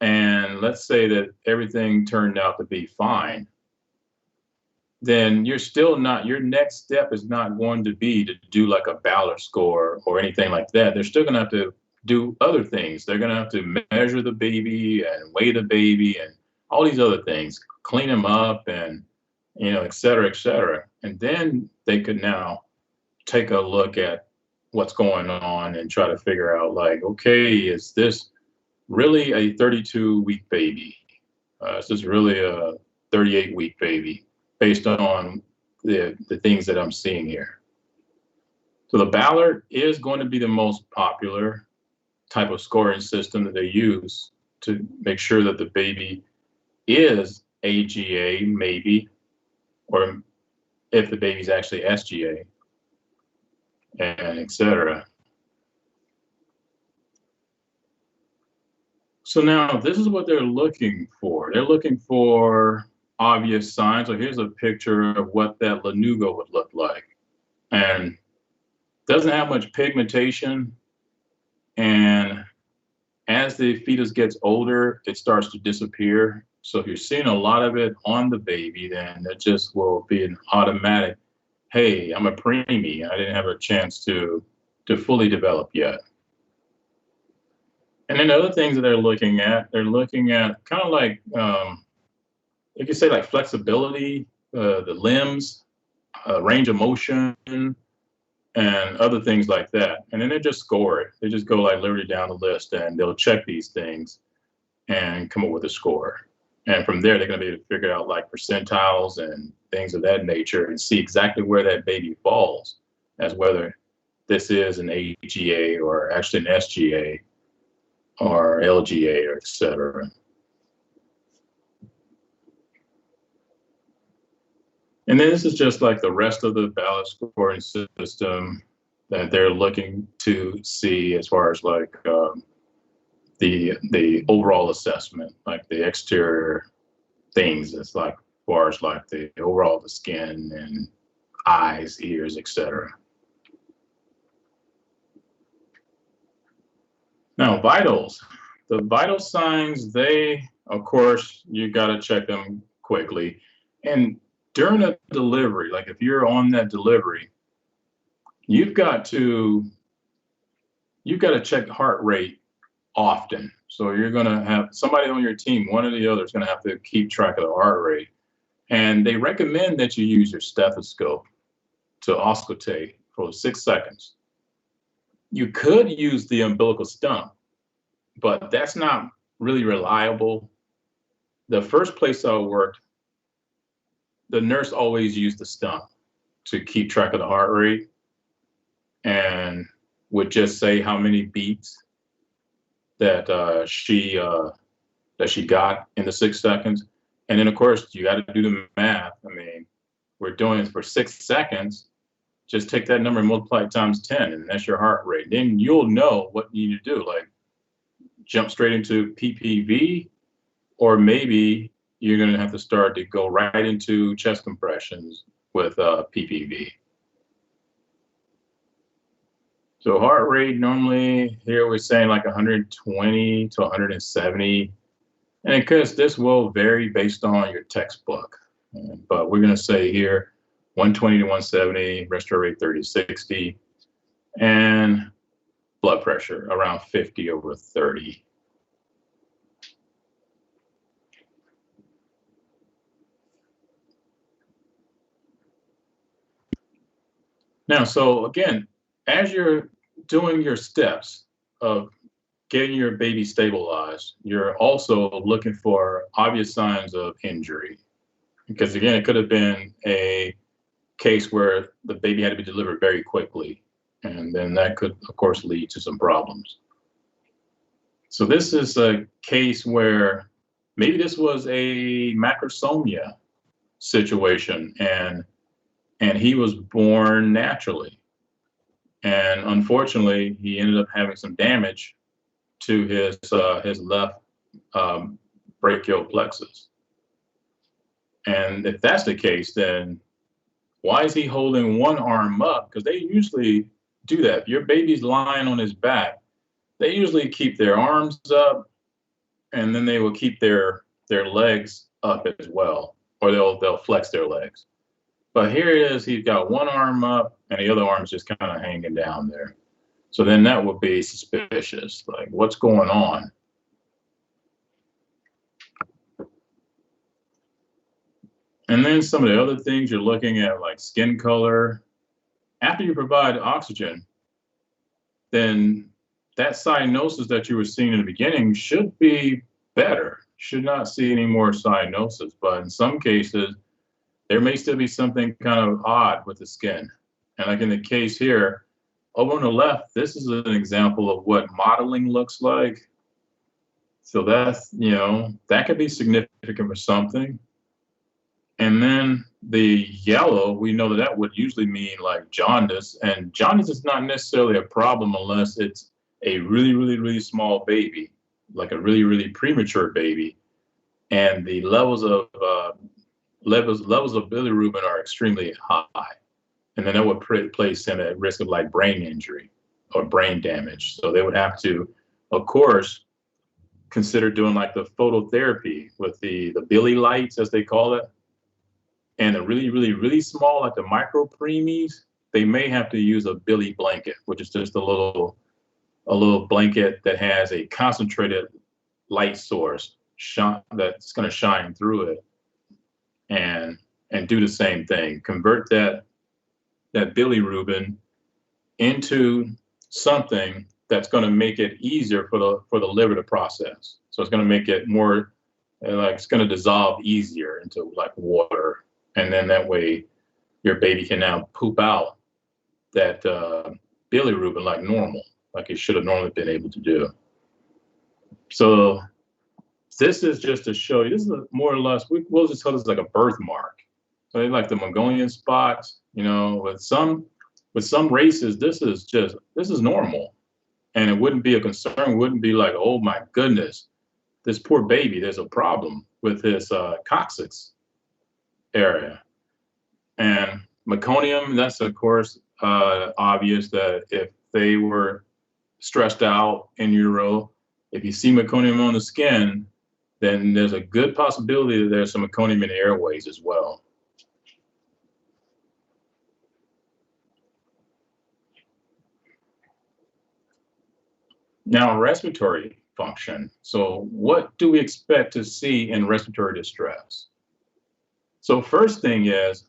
and let's say that everything turned out to be fine, then you're still not, your next step is not going to be to do like a Ballard score or anything like that. They're still going to have to do other things. They're going to have to measure the baby and weigh the baby and all these other things, clean them up, and, you know, et cetera, et cetera. And then they could now take a look at what's going on and try to figure out, like, okay, is this really a 32-week baby? Is this really a 38-week baby, based on the things that I'm seeing here? So the Ballard is going to be the most popular type of scoring system that they use to make sure that the baby is AGA, maybe, or if the baby's actually SGA, and et cetera. So now this is what they're looking for. They're looking for obvious signs. So here's a picture of what that lanugo would look like. And doesn't have much pigmentation. And as the fetus gets older, it starts to disappear. So if you're seeing a lot of it on the baby, then it just will be an automatic, hey, I'm a preemie. I didn't have a chance to fully develop yet. And then other things that they're looking at kind of like, you could say like flexibility, the limbs, range of motion, and other things like that. And then they just score it. They just go like literally down the list, and they'll check these things and come up with a score. And from there, they're going to be able to figure out like percentiles and things of that nature and see exactly where that baby falls, as whether this is an AGA or actually an SGA or LGA, or et cetera. And then this is just like the rest of the Ballard scoring system that they're looking to see as far as like the overall assessment, like the exterior things. It's like as far as like the overall the skin and eyes, ears, etc. Now, vitals. The vital signs, they, of course, you got to check them quickly. And during a delivery, like if you're on that delivery, you've got to check heart rate often. So you're going to have somebody on your team, one or the other, is going to have to keep track of the heart rate. And they recommend that you use your stethoscope to auscultate for 6 seconds. You could use the umbilical stump, but that's not really reliable. The first place I worked, the nurse always used the stump to keep track of the heart rate and would just say how many beats that she got in the 6 seconds. And then of course you got to do the math. I mean, we're doing it for 6 seconds. Just take that number and multiply it times 10, and that's your heart rate. Then you'll know what you need to do, like jump straight into PPV, or maybe you're going to have to start to go right into chest compressions with PPV. So heart rate normally here we're saying like 120 to 170, and because this will vary based on your textbook, but we're going to say here 120 to 170, respiratory rate 30 to 60, and blood pressure around 50 over 30. Now, so again, as you're doing your steps of getting your baby stabilized, you're also looking for obvious signs of injury. Because again, it could have been a case where the baby had to be delivered very quickly, and then that could, of course, lead to some problems. So this is a case where maybe this was a macrosomia situation, and he was born naturally. And unfortunately, he ended up having some damage to his left brachial plexus. And if that's the case, then why is he holding one arm up? Because they usually do that. If your baby's lying on his back, they usually keep their arms up, and then they will keep their legs up as well, or they'll flex their legs. But here it is, he's got one arm up and the other arm is just kind of hanging down there. So then that would be suspicious. Like, what's going on? And then some of the other things you're looking at, like skin color. After you provide oxygen, then that cyanosis that you were seeing in the beginning should be better. Should not see any more cyanosis. But in some cases, there may still be something kind of odd with the skin. And like in the case here, over on the left, this is an example of what modeling looks like. So that's, that could be significant for something. And then the yellow, we know that would usually mean like jaundice. And jaundice is not necessarily a problem unless it's a really, really, really small baby, like a really, really premature baby. And the levels of bilirubin are extremely high. And then that would place him at risk of like brain injury or brain damage. So they would have to, of course, consider doing like the phototherapy with the Billy lights, as they call it. And the really, really, really small, like the micro preemies, they may have to use a Billy blanket, which is just a little blanket that has a concentrated light source that's going to shine through it and do the same thing. Convert that bilirubin into something that's going to make it easier for the liver to process. So it's going to make it more like it's going to dissolve easier into like water, and then that way your baby can now poop out that bilirubin like normal, like it should have normally been able to do. So this is just to show you. This is more or less we'll just call this like a birthmark. So they like the Mongolian spots. With some races, this is normal, and it wouldn't be a concern. It wouldn't be like, oh my goodness, this poor baby, there's a problem with his coccyx area. And meconium, that's of course obvious that if they were stressed out in utero, if you see meconium on the skin, then there's a good possibility that there's some meconium in the airways as well. Now, respiratory function. So what do we expect to see in respiratory distress? So first thing is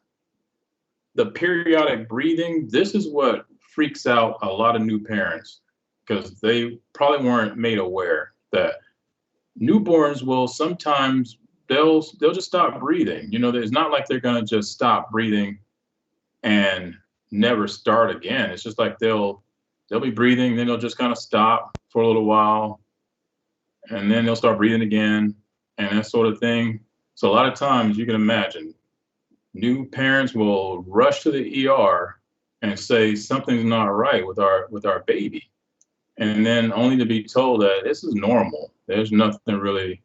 the periodic breathing. This is what freaks out a lot of new parents because they probably weren't made aware that newborns will sometimes they'll just stop breathing. It's not like they're going to just stop breathing and never start again. It's just like they'll be breathing, then they'll just kind of stop for a little while, and then they'll start breathing again, and that sort of thing. So a lot of times you can imagine new parents will rush to the ER and say something's not right with our baby, and then only to be told that this is normal. There's nothing really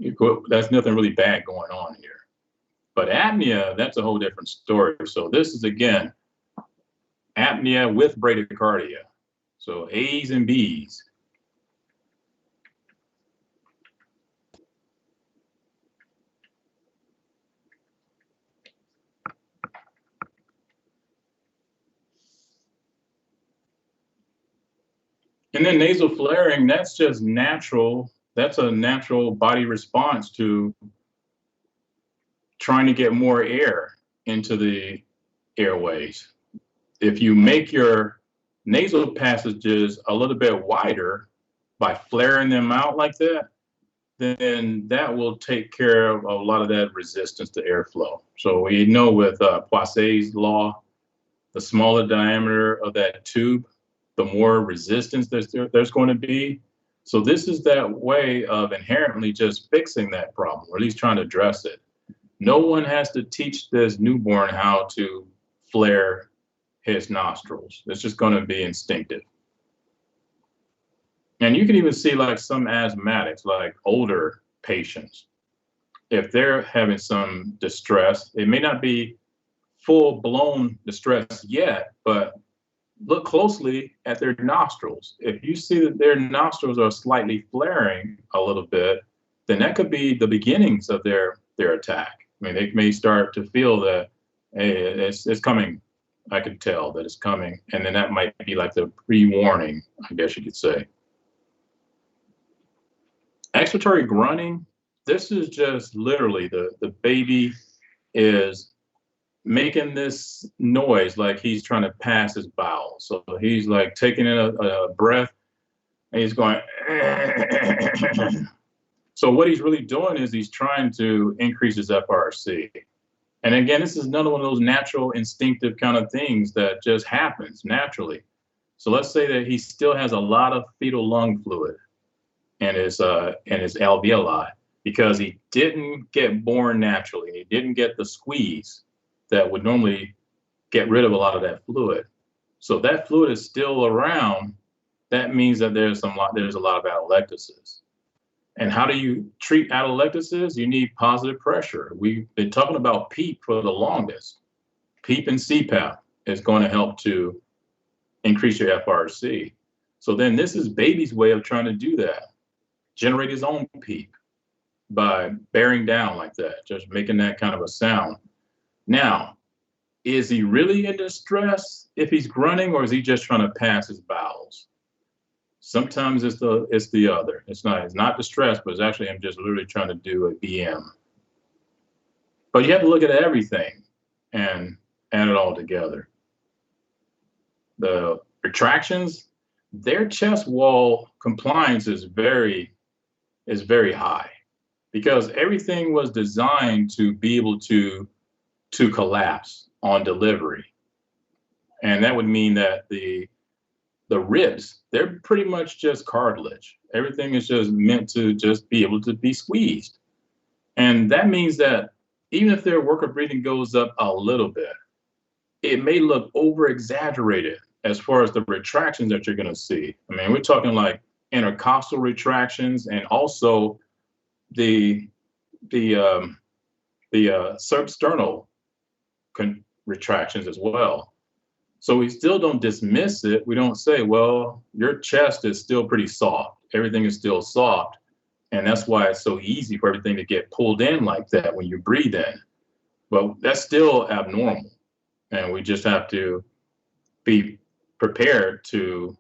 bad going on here. But apnea, that's a whole different story. So this is again apnea with bradycardia. So A's and B's. And then nasal flaring, that's just natural. That's a natural body response to trying to get more air into the airways. If you make your nasal passages a little bit wider by flaring them out like that, then that will take care of a lot of that resistance to airflow. So we know with Poiseuille's law, the smaller diameter of that tube, the more resistance there's going to be. So this is that way of inherently just fixing that problem, or at least trying to address it. No one has to teach this newborn how to flare his nostrils. It's just going to be instinctive. And you can even see like some asthmatics, like older patients, if they're having some distress, it may not be full-blown distress yet, but look cllosely at their nostrils. If you see that their nostrils are slightly flaring a little bit, then that could be the beginnings of their attack. I mean, they may start to feel that, hey, it's coming. I can tell that it's coming. And then that might be like the pre-warning, I guess you could say. Expiratory grunting, this is just literally the baby is making this noise like he's trying to pass his bowels. So he's like taking in a breath and he's going. So what he's really doing is he's trying to increase his FRC. And again, this is another one of those natural instinctive kind of things that just happens naturally. So let's say that he still has a lot of fetal lung fluid in his alveoli because he didn't get born naturally. He didn't get the squeeze that would normally get rid of a lot of that fluid. So if that fluid is still around, that means that there's a lot of atelectasis. And how do you treat atelectasis? You need positive pressure. We've been talking about PEEP for the longest. PEEP and CPAP is going to help to increase your FRC. So then this is baby's way of trying to do that. Generate his own PEEP by bearing down like that, just making that kind of a sound. Now, is he really in distress if he's grunting, or is he just trying to pass his bowels? Sometimes it's the other. It's not distress, but it's actually him just literally trying to do a BM. But you have to look at everything and add it all together. The retractions, their chest wall compliance is very high because everything was designed to be able to collapse on delivery. And that would mean that the ribs, they're pretty much just cartilage. Everything is just meant to just be able to be squeezed. And that means that even if their work of breathing goes up a little bit, it may look over exaggerated as far as the retractions that you're going to see. I mean, we're talking like intercostal retractions and also the substernal retractions as well. So we still don't dismiss it. We don't say, well, your chest is still pretty soft. Everything is still soft. And that's why it's so easy for everything to get pulled in like that when you breathe in. But that's still abnormal. And we just have to be prepared to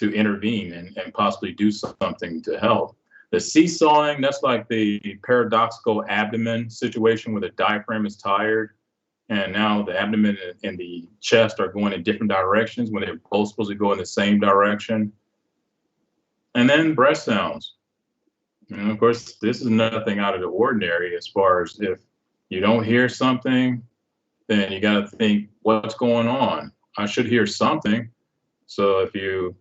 to intervene and possibly do something to help. The seesawing, that's like the paradoxical abdomen situation where the diaphragm is tired and now the abdomen and the chest are going in different directions when they're both supposed to go in the same direction. And then breath sounds. And of course, this is nothing out of the ordinary as far as if you don't hear something, then you got to think, what's going on? I should hear something. So if you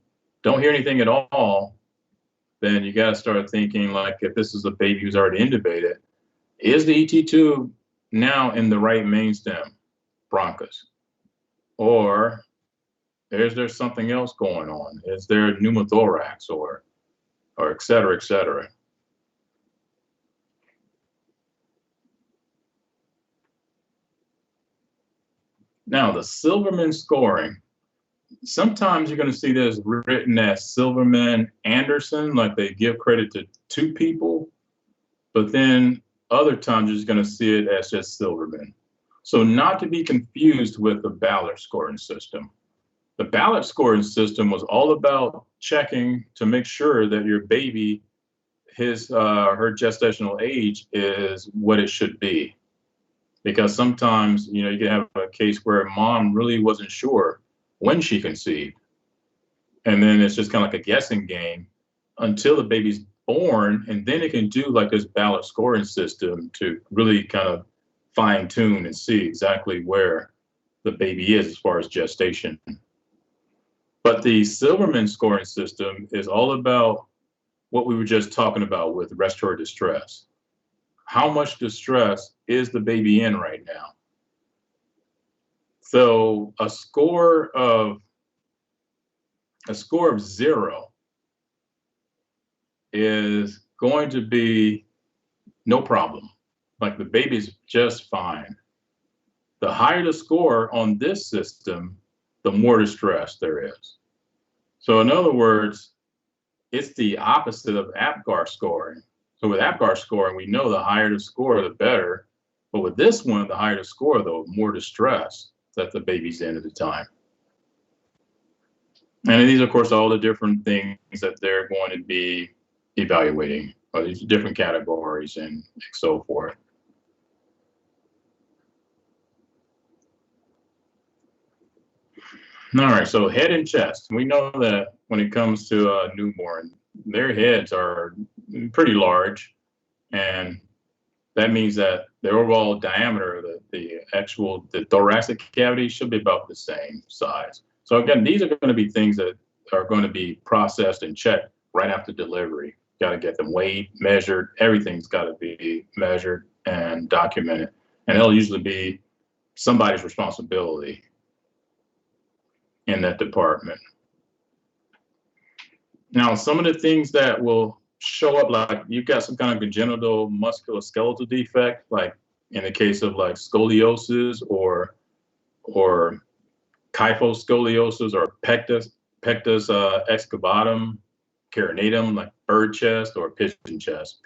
don't hear anything at all, then you got to start thinking, like, if this is a baby who's already intubated, is the ET tube now in the right mainstem bronchus? Or is there something else going on? Is there pneumothorax or et cetera, et cetera? Now, the Silverman scoring. Sometimes you're going to see this written as Silverman Anderson, like they give credit to two people, but then other times you're just going to see it as just Silverman. So not to be confused with the Ballard scoring system. The Ballard scoring system was all about checking to make sure that your baby, her gestational age is what it should be. Because sometimes, you can have a case where mom really wasn't sure when she conceived. And then it's just kind of like a guessing game until the baby's born. And then it can do like this Ballard scoring system to really kind of fine tune and see exactly where the baby is as far as gestation. But the Silverman scoring system is all about what we were just talking about with respiratory distress. How much distress is the baby in right now? So a score of 0 is going to be no problem. Like the baby's just fine. The higher the score on this system, the more distress there is. So in other words, it's the opposite of APGAR scoring. So with APGAR scoring, we know the higher the score, the better. But with this one, the higher the score, the more distress that the baby's in at the time. And these, of course, are all the different things that they're going to be evaluating, or these different categories and so forth. All right, so head and chest. We know that when it comes to a newborn, their heads are pretty large, and that means that the overall diameter, the thoracic cavity should be about the same size. So again, these are going to be things that are going to be processed and checked right after delivery. Got to get them weighed, measured. Everything's got to be measured and documented, and it'll usually be somebody's responsibility in that department. Now, some of the things that will show up, like you've got some kind of congenital musculoskeletal defect, like in the case of like scoliosis or kyphoscoliosis or pectus excavatum, carinatum, like bird chest or pigeon chest,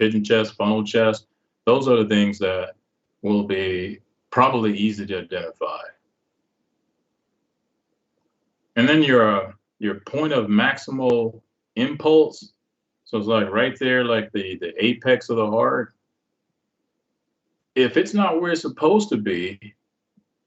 funnel chest. Those are the things that will be probably easy to identify. And then your point of maximal impulse. So it's like right there, like the apex of the heart. If it's not where it's supposed to be,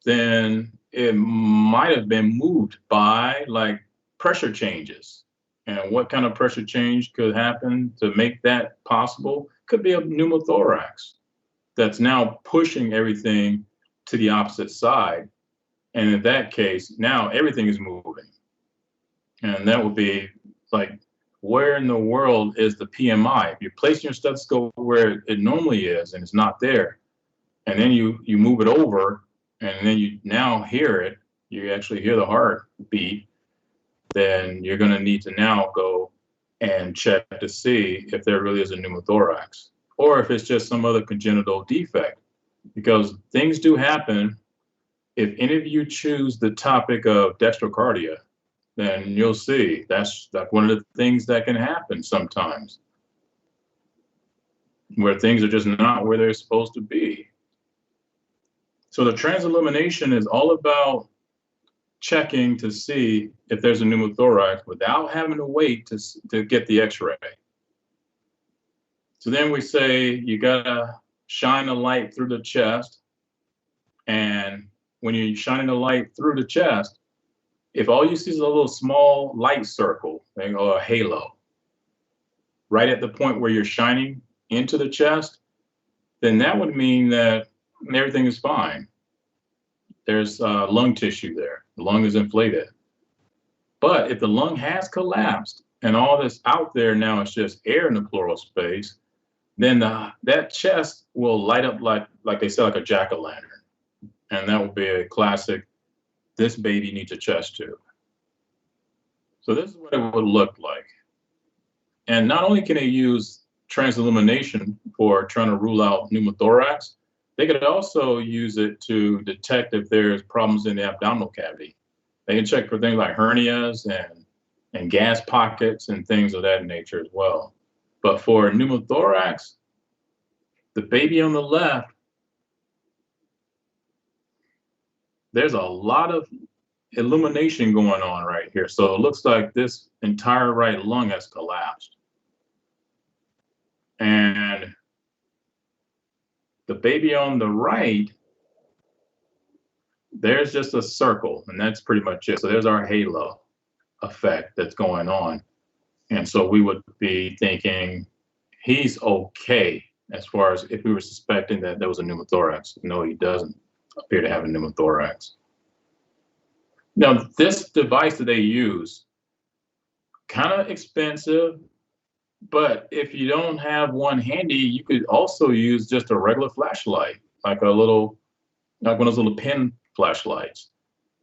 then it might have been moved by like pressure changes. And what kind of pressure change could happen to make that possible? Could be a pneumothorax that's now pushing everything to the opposite side. And in that case, now everything is moving. And that would be like, where in the world is the PMI? If you're placing your stethoscope where it normally is and it's not there, and then you move it over, and then you now hear it, you actually hear the heart beat, then you're going to need to now go and check to see if there really is a pneumothorax or if it's just some other congenital defect, because things do happen. If any of you choose the topic of dextrocardia, then you'll see that's like one of the things that can happen sometimes, where things are just not where they're supposed to be. So the transillumination is all about checking to see if there's a pneumothorax without having to wait to get the x-ray. So then we say you gotta shine a light through the chest, and when you're shining the light through the chest, if all you see is a little small light circle or a halo right at the point where you're shining into the chest, then that would mean that everything is fine. There's lung tissue there. The lung is inflated. But if the lung has collapsed and all that's out there now is just air in the pleural space, then that chest will light up like they say, like a jack-o'-lantern. And that will be a classic, this baby needs a chest tube. So this is what it would look like. And not only can they use transillumination for trying to rule out pneumothorax, they could also use it to detect if there's problems in the abdominal cavity. They can check for things like hernias and gas pockets and things of that nature as well. But for pneumothorax, the baby on the left, there's a lot of illumination going on right here. So it looks like this entire right lung has collapsed. And the baby on the right, there's just a circle, and that's pretty much it. So there's our halo effect that's going on. And so we would be thinking he's okay as far as if we were suspecting that there was a pneumothorax. No, he doesn't appear to have a pneumothorax. Now, this device that they use, kind of expensive, but if you don't have one handy, you could also use just a regular flashlight, like one of those little pin flashlights.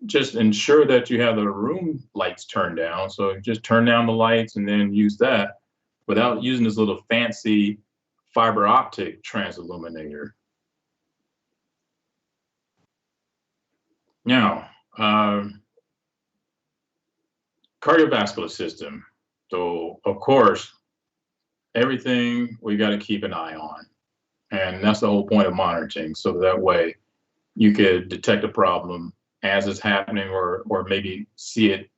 Just ensure that you have the room lights turned down. So just turn down the lights and then use that without using this little fancy fiber optic transilluminator. Now, cardiovascular system. So of course, everything we got to keep an eye on. And that's the whole point of monitoring. So that way you could detect a problem as it's happening or maybe see it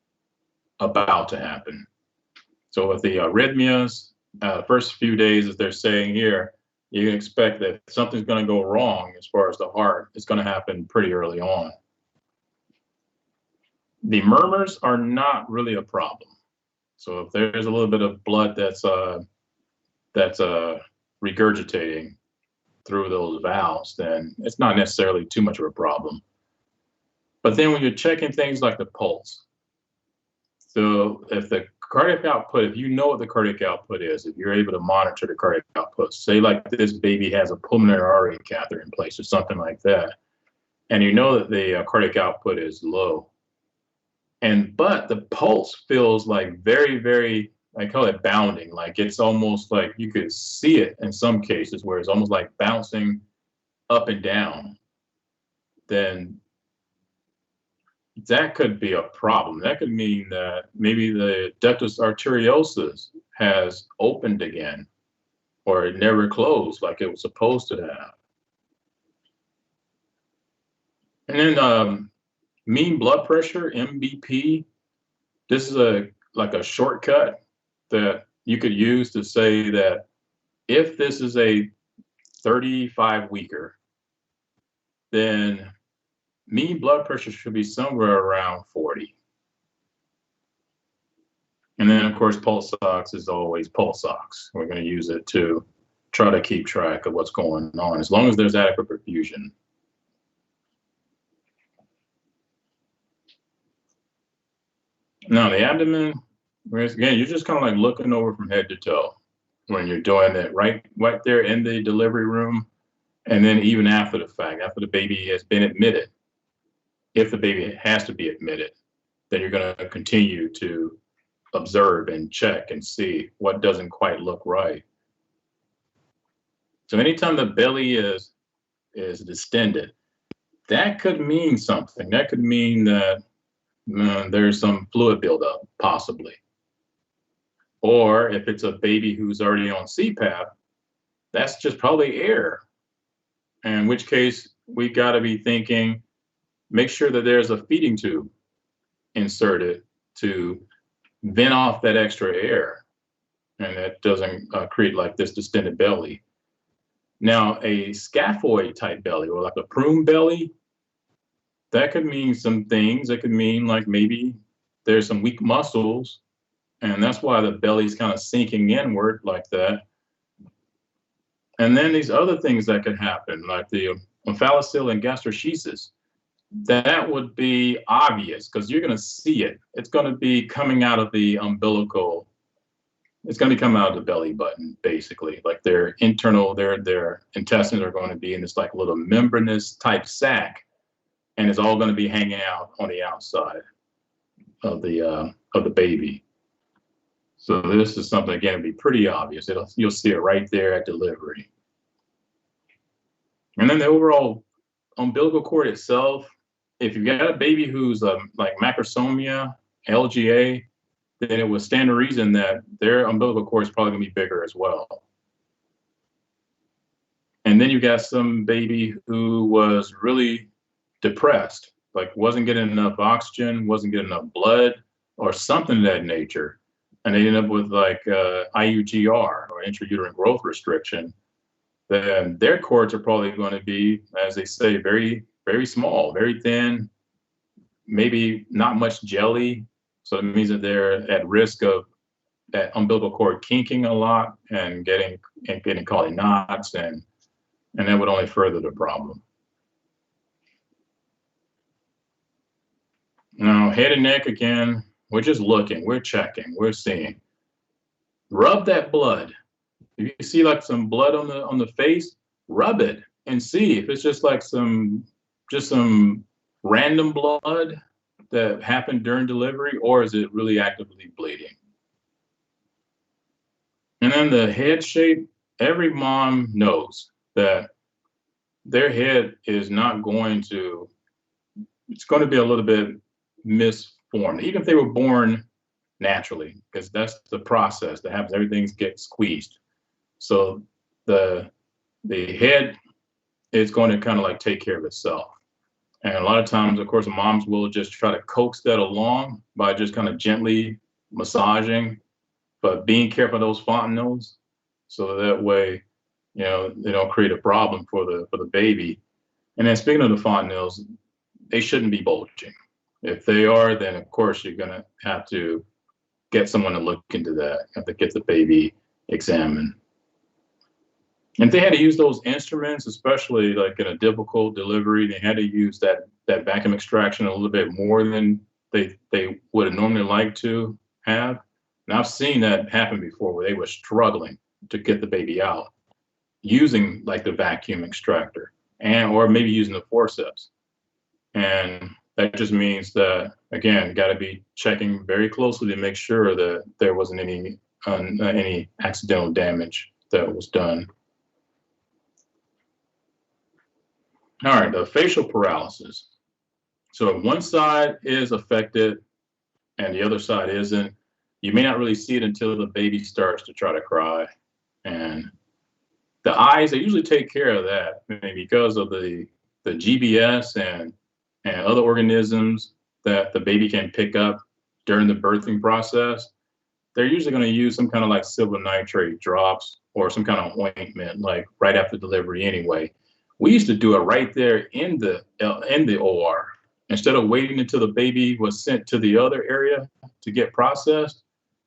about to happen. So with the arrhythmias, first few days, as they're saying here, you can expect that if something's going to go wrong as far as the heart, it's going to happen pretty early on. The murmurs are not really a problem. So if there's a little bit of blood that's regurgitating through those valves, then it's not necessarily too much of a problem. But then when you're checking things like the pulse, so if the cardiac output, if you know what the cardiac output is, if you're able to monitor the cardiac output, say like this baby has a pulmonary artery catheter in place or something like that, and you know that the cardiac output is low, but the pulse feels like very, very, I call it bounding, like it's almost like you could see it in some cases where it's almost like bouncing up and down, then that could be a problem. That could mean that maybe the ductus arteriosus has opened again, or it never closed like it was supposed to have. And then mean blood pressure, MBP, this is like a shortcut that you could use to say that if this is a 35 weeker, then mean blood pressure should be somewhere around 40. And then, of course, pulse ox is always pulse ox. We're going to use it to try to keep track of what's going on, as long as there's adequate perfusion. Now, the abdomen, again, you're just kind of like looking over from head to toe when you're doing it right there in the delivery room, and then even after the fact, after the baby has been admitted. If the baby has to be admitted, then you're going to continue to observe and check and see what doesn't quite look right. So anytime the belly is distended, that could mean something. That could mean that there's some fluid buildup, possibly. Or if it's a baby who's already on CPAP, that's just probably air. In which case, we got to be thinking, make sure that there's a feeding tube inserted to vent off that extra air, and it doesn't create like this distended belly. Now, a scaphoid type belly, or like a prune belly, that could mean some things. It could mean like maybe there's some weak muscles, and that's why the belly's kind of sinking inward like that. And then these other things that could happen, like the omphalocele and gastroschisis, that would be obvious because you're going to see it. It's going to be coming out of the umbilical. It's going to be coming out of the belly button, basically. Like their internal, their intestines are going to be in this like little membranous type sac, and it's all going to be hanging out on the outside of the baby. So this is something, again, it'll be pretty obvious. You'll see it right there at delivery. And then the overall umbilical cord itself, if you've got a baby who's like macrosomia, LGA, then it would stand to reason that their umbilical cord is probably gonna be bigger as well. And then you got some baby who was really depressed, like wasn't getting enough oxygen, wasn't getting enough blood, or something of that nature. And they end up with like IUGR, or intrauterine growth restriction. Then their cords are probably going to be, as they say, very, very small, very thin, maybe not much jelly. So it means that they're at risk of that umbilical cord kinking a lot and getting caught in knots, and that would only further the problem. Now, head and neck, again, we're just looking, we're checking, we're seeing. Rub that blood. If you see like some blood on the face, rub it and see if it's just like some random blood that happened during delivery, or is it really actively bleeding? And then the head shape, every mom knows that their head is not going to, it's going to be a little bit misformed, even if they were born naturally, because that's the process that happens. Everything gets squeezed. So the head is going to kind of like take care of itself. And a lot of times, of course, moms will just try to coax that along by just kind of gently massaging, but being careful of those fontanelles, so that way, you know, they don't create a problem for the baby. And then speaking of the fontanelles, they shouldn't be bulging. If they are, then of course you're going to have to get someone to look into that. You have to get the baby examined. And if they had to use those instruments, especially like in a difficult delivery, they had to use that vacuum extraction a little bit more than they would have normally liked to have. And I've seen that happen before, where they were struggling to get the baby out using like the vacuum extractor, or maybe using the forceps. And that just means that, again, got to be checking very closely to make sure that there wasn't any accidental damage that was done. All right, the facial paralysis. So if one side is affected and the other side isn't, you may not really see it until the baby starts to try to cry. And the eyes, they usually take care of that, maybe because of the GBS and other organisms that the baby can pick up during the birthing process. They're usually going to use some kind of like silver nitrate drops or some kind of ointment, like right after delivery anyway. We used to do it right there in the OR. Instead of waiting until the baby was sent to the other area to get processed,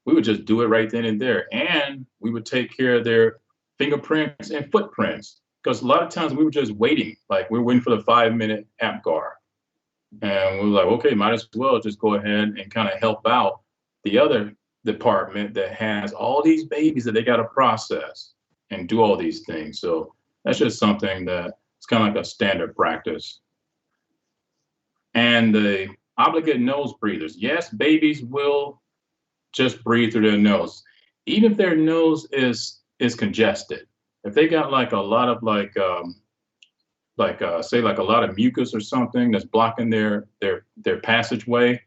we would just do it right then and there. And we would take care of their fingerprints and footprints, because a lot of times we were just waiting, like we were waiting for the 5-minute APGAR. And we were like, okay, might as well just go ahead and kind of help out the other department that has all these babies that they got to process and do all these things. So that's just something that it's kind of like a standard practice. And the obligate nose breathers. Yes, babies will just breathe through their nose, even if their nose is congested. If they got like a lot of say like a lot of mucus or something that's blocking their passageway,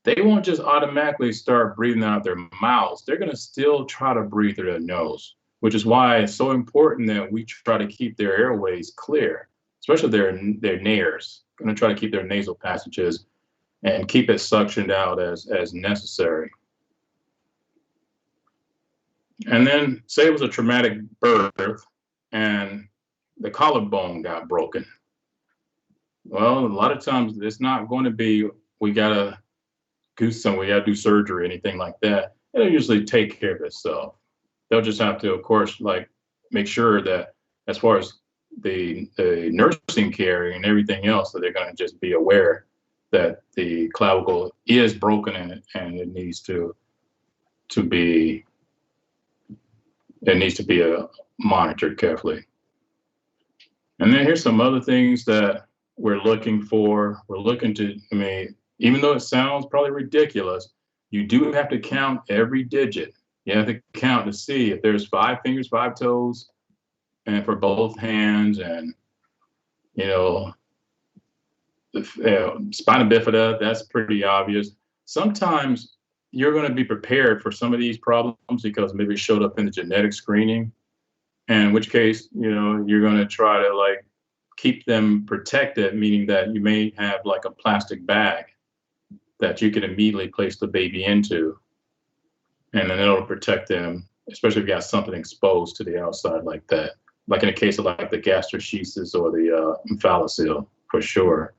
they won't just automatically start breathing out their mouths. They're going to still try to breathe through their nose, which is why it's so important that we try to keep their airways clear, especially their nares. Going to try to keep their nasal passages and keep it suctioned out as necessary. And then say it was a traumatic birth and the collarbone got broken. Well, a lot of times it's not going to be, we gotta we gotta do surgery or anything like that. It'll usually take care of itself. They'll just have to, of course, like make sure that as far as the nursing care and everything else, that they're going to just be aware that the clavicle is broken and it needs to be monitored carefully. And then here's some other things that we're looking for. We're looking to, I mean, even though it sounds probably ridiculous, you do have to count every digit. You have to count to see if there's 5 fingers, 5 toes, and for both hands, and spina bifida, that's pretty obvious. Sometimes you're going to be prepared for some of these problems because maybe it showed up in the genetic screening, and in which case, you're going to try to like keep them protected, meaning that you may have like a plastic bag that you can immediately place the baby into, and then it'll protect them, especially if you got something exposed to the outside like that, like in a case of like the gastroschisis or the omphalocele, for sure.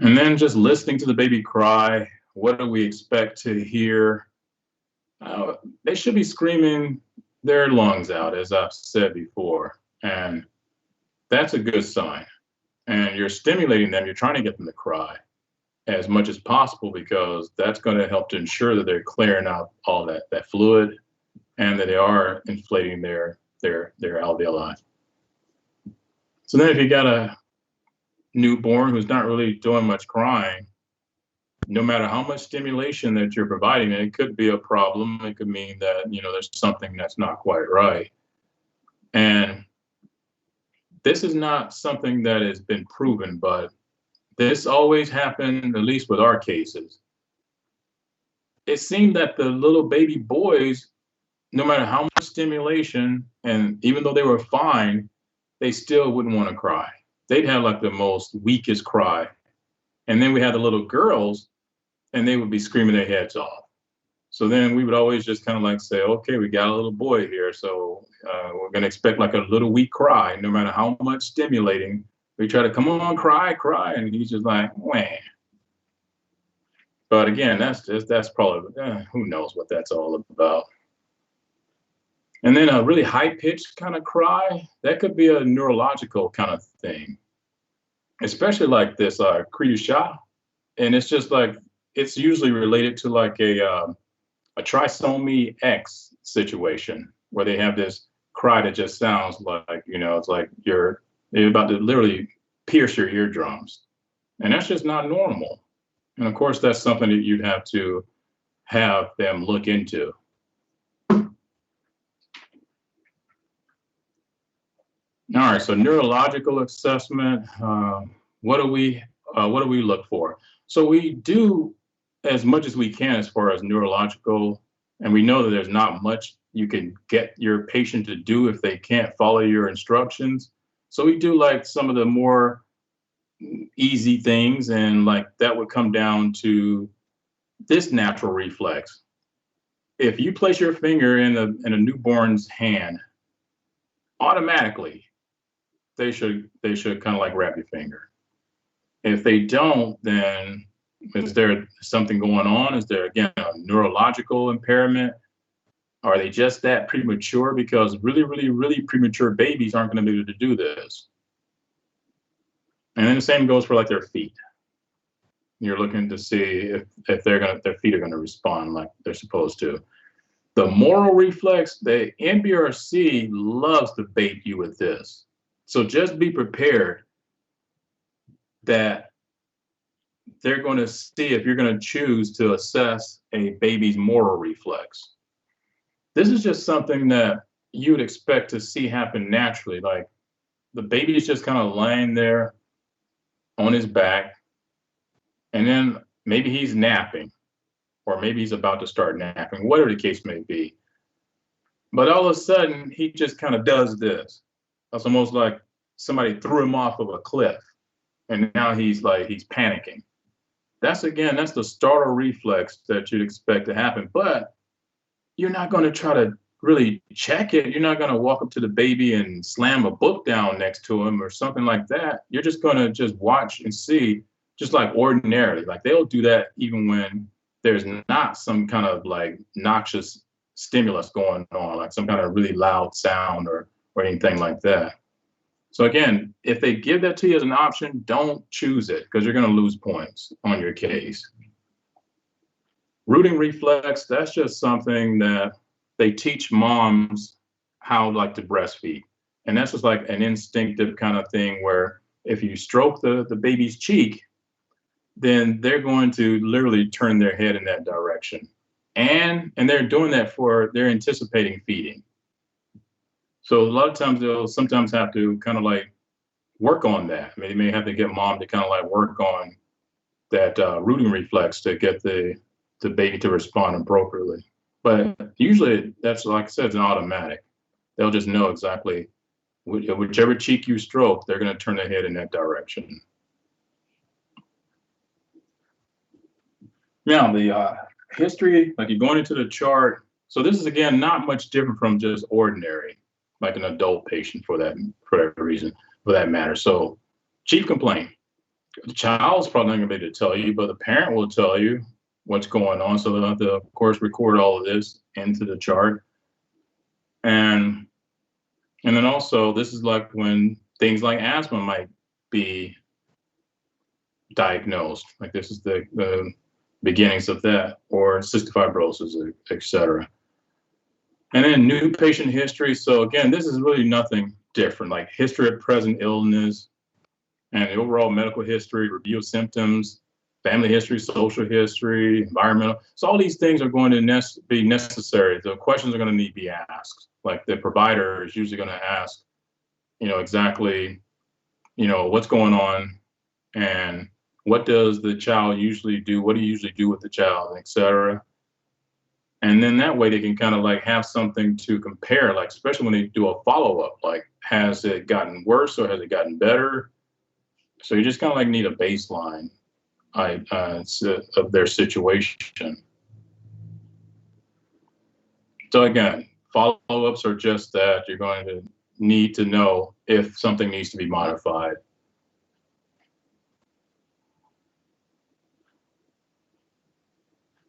And then just listening to the baby cry, what do we expect to hear? They should be screaming their lungs out, as I've said before, and that's a good sign. And you're stimulating them, you're trying to get them to cry as much as possible, because that's going to help to ensure that they're clearing out all that fluid and that they are inflating their alveoli. So then if you got a newborn who's not really doing much crying, no matter how much stimulation that you're providing, it could be a problem. It could mean that, there's something that's not quite right. And this is not something that has been proven, but this always happened, at least with our cases. It seemed that the little baby boys, no matter how much stimulation, and even though they were fine, they still wouldn't want to cry. They'd have like the most weakest cry. And then we had the little girls, and they would be screaming their heads off. So then we would always just kind of like say, okay, we got a little boy here, so we're going to expect like a little weak cry, no matter how much stimulating. We try to, come on, cry, and he's just like, wah. But again, that's probably, who knows what that's all about. And then a really high-pitched kind of cry, that could be a neurological kind of thing, especially like this cri du chat. And it's just like, it's usually related to like a trisomy X situation, where they have this cry that just sounds like, it's like you're about to literally pierce your eardrums. And that's just not normal. And of course, that's something that you'd have to have them look into. All right, so neurological assessment, what do we look for? So we do as much as we can as far as neurological, and we know that there's not much you can get your patient to do if they can't follow your instructions. So we do like some of the more easy things, and like that would come down to this natural reflex. If you place your finger in a newborn's hand, automatically they should kind of like grab your finger. If they don't, then is there something going on? Is there, again, a neurological impairment? Are they just that premature? Because really, really, really premature babies aren't going to be able to do this. And then the same goes for like their feet. You're looking to see if their feet are going to respond like they're supposed to. The moral reflex, the NBRC loves to bait you with this. So just be prepared that they're going to see if you're going to choose to assess a baby's moral reflex. This is just something that you would expect to see happen naturally. Like the baby is just kind of lying there on his back, and then maybe he's napping, or maybe he's about to start napping, whatever the case may be. But all of a sudden, he just kind of does this. That's almost like somebody threw him off of a cliff, and now he's panicking. That's the startle reflex that you'd expect to happen. But you're not going to try to really check it. You're not going to walk up to the baby and slam a book down next to him or something like that. You're just going to just watch and see, just like ordinarily. Like they'll do that even when there's not some kind of like noxious stimulus going on, like some kind of really loud sound or anything like that. So again, if they give that to you as an option, don't choose it because you're going to lose points on your case. Rooting reflex, that's just something that they teach moms how like to breastfeed. And that's just like an instinctive kind of thing where if you stroke the baby's cheek, then they're going to literally turn their head in that direction. And they're doing that they're anticipating feeding. So a lot of times they'll sometimes have to kind of like work on that. I mean, they may have to get mom to kind of like work on that rooting reflex to get the baby to respond appropriately. But usually that's, like I said, it's an automatic. They'll just know exactly whichever cheek you stroke, they're going to turn their head in that direction. Now, the history, like you're going into the chart. So this is, again, not much different from just ordinary, like an adult patient for that reason, for that matter. So chief complaint. The child's probably not going to be able to tell you, but the parent will tell you what's going on. So they'll have to, of course, record all of this into the chart. And then also, this is like when things like asthma might be diagnosed. Like this is the beginnings of that, or cystic fibrosis, et cetera. And then new patient history. So again, this is really nothing different, like history of present illness and the overall medical history, review of symptoms, family history, social history, environmental. So all these things are going to be necessary. The questions are going to need to be asked. Like the provider is usually going to ask, exactly, what's going on and what does the child usually do? What do you usually do with the child, et cetera? And then that way they can kind of like have something to compare, like especially when they do a follow-up, like has it gotten worse or has it gotten better? So you just kind of like need a baseline of their situation. So again, follow-ups are just that. You're going to need to know if something needs to be modified.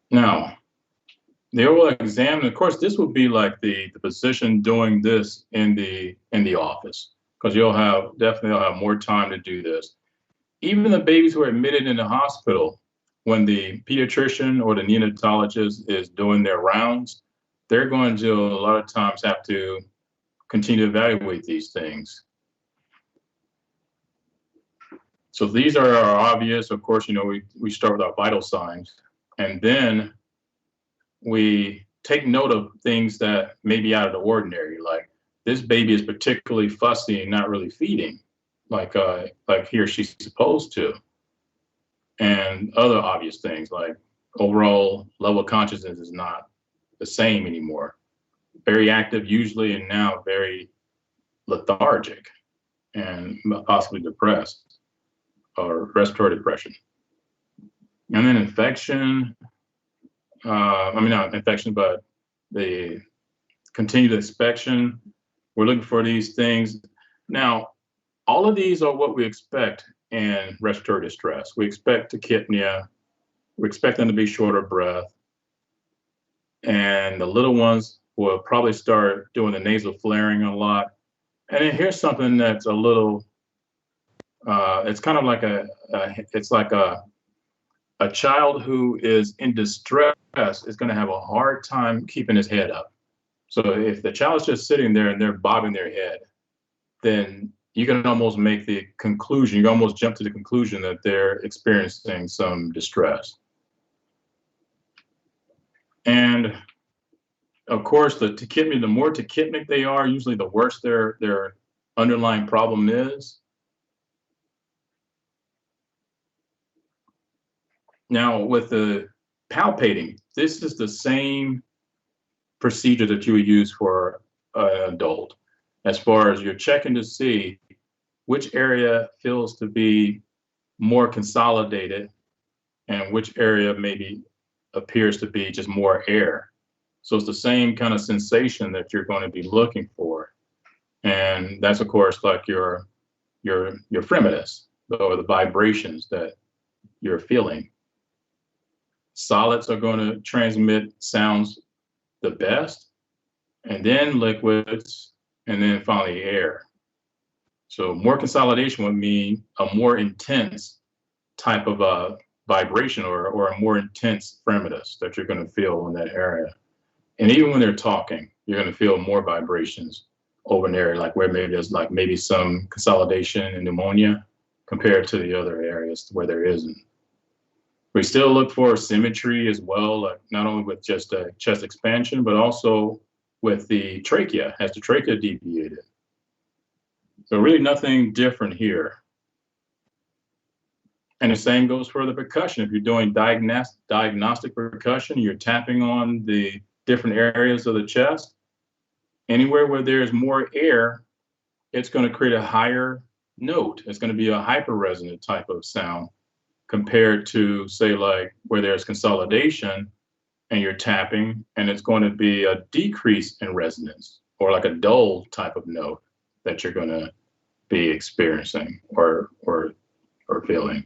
Now, the overall exam, and of course, this would be like the physician doing this in the office, because you'll definitely have more time to do this. Even the babies who are admitted in the hospital, when the pediatrician or the neonatologist is doing their rounds, they're going to a lot of times have to continue to evaluate these things. So these are our obvious. Of course, we start with our vital signs, and then we take note of things that may be out of the ordinary, like this baby is particularly fussy and not really feeding like he or she's supposed to. And other obvious things like overall level of consciousness is not the same anymore. Very active usually, and now very lethargic and possibly depressed or respiratory depression. And then infection, not infection, but the continued inspection. We're looking for these things. Now, all of these are what we expect in respiratory distress. We expect tachypnea. We expect them to be short of breath. And the little ones will probably start doing the nasal flaring a lot. And then here's something that's a little, it's kind of like a child who is in distress is going to have a hard time keeping his head up. So if the child's just sitting there and they're bobbing their head, then you can almost make the conclusion, you almost jump to the conclusion that they're experiencing some distress. And of course, the tachypnea, the more tachypnic they are, usually the worse their underlying problem is. Now, with the palpating, this is the same procedure that you would use for an adult. As far as you're checking to see which area feels to be more consolidated and which area maybe appears to be just more air. So it's the same kind of sensation that you're going to be looking for. And that's of course like your fremitus, or the vibrations that you're feeling. Solids are going to transmit sounds the best, and then liquids, and then finally air. So more consolidation would mean a more intense type of vibration, or a more intense fremitus that you're going to feel in that area. And even when they're talking, you're going to feel more vibrations over an area like where maybe there's like maybe some consolidation and pneumonia compared to the other areas where there isn't. We still look for symmetry as well, like not only with just a chest expansion, but also with the trachea. Has the trachea deviated? So really nothing different here. And the same goes for the percussion. If you're doing diagnostic percussion, you're tapping on the different areas of the chest. Anywhere where there's more air, it's going to create a higher note. It's going to be a hyperresonant type of sound compared to, say, like where there's consolidation and you're tapping, and it's going to be a decrease in resonance, or like a dull type of note that you're going to be experiencing or feeling.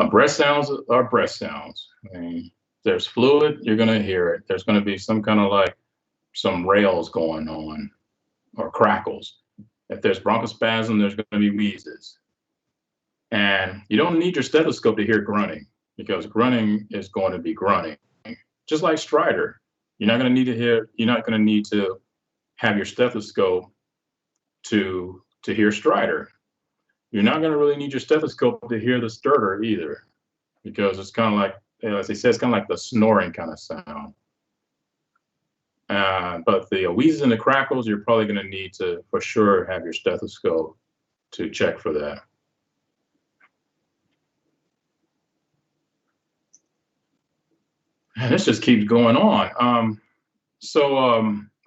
Breath sounds are breath sounds. I mean, there's fluid, you're going to hear it. There's going to be some kind of like some rails going on or crackles. If there's bronchospasm, there's going to be wheezes. And you don't need your stethoscope to hear grunting, because grunting is going to be grunting. Just like stridor, you're not going to need to have your stethoscope to hear stridor. You're not going to really need your stethoscope to hear the stertor either, because it's kind of like, as they say, it's kind of like the snoring kind of sound. But the wheezes and the crackles, you're probably going to need to, for sure, have your stethoscope to check for that. And this just keeps going on.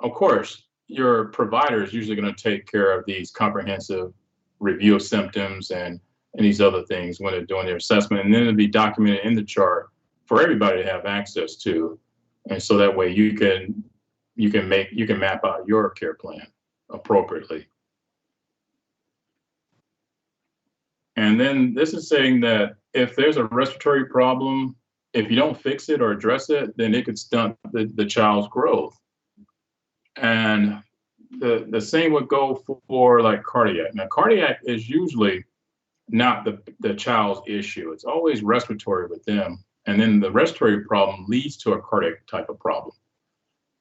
Of course, your provider is usually going to take care of these comprehensive review of symptoms and these other things when they're doing their assessment, and then it'll be documented in the chart for everybody to have access to, and so that way you can map out your care plan appropriately. And then this is saying that if there's a respiratory problem, if you don't fix it or address it, then it could stunt the child's growth. And the same would go for like cardiac. Now, cardiac is usually not the child's issue. It's always respiratory with them. And then the respiratory problem leads to a cardiac type of problem.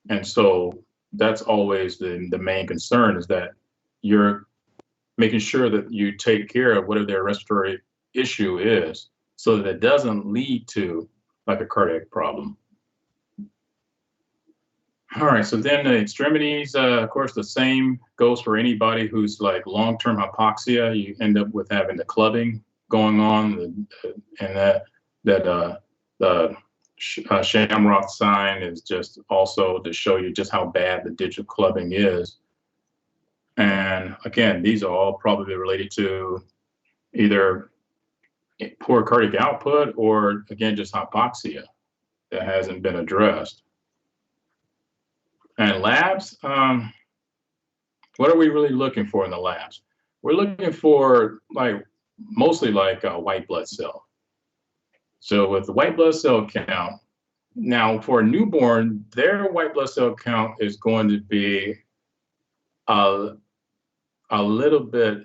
And so that's always the main concern, is that you're making sure that you take care of whatever their respiratory issue is, so that it doesn't lead to like a cardiac problem. All right, so then the extremities, of course, the same goes for anybody who's like long-term hypoxia. You end up with having the clubbing going on, and the Shamrock sign is just also to show you just how bad the digital clubbing is. And again, these are all probably related to either poor cardiac output or, again, just hypoxia that hasn't been addressed. And labs, what are we really looking for in the labs? We're looking for mostly white blood cell. So with the white blood cell count, now for a newborn, their white blood cell count is going to be a little bit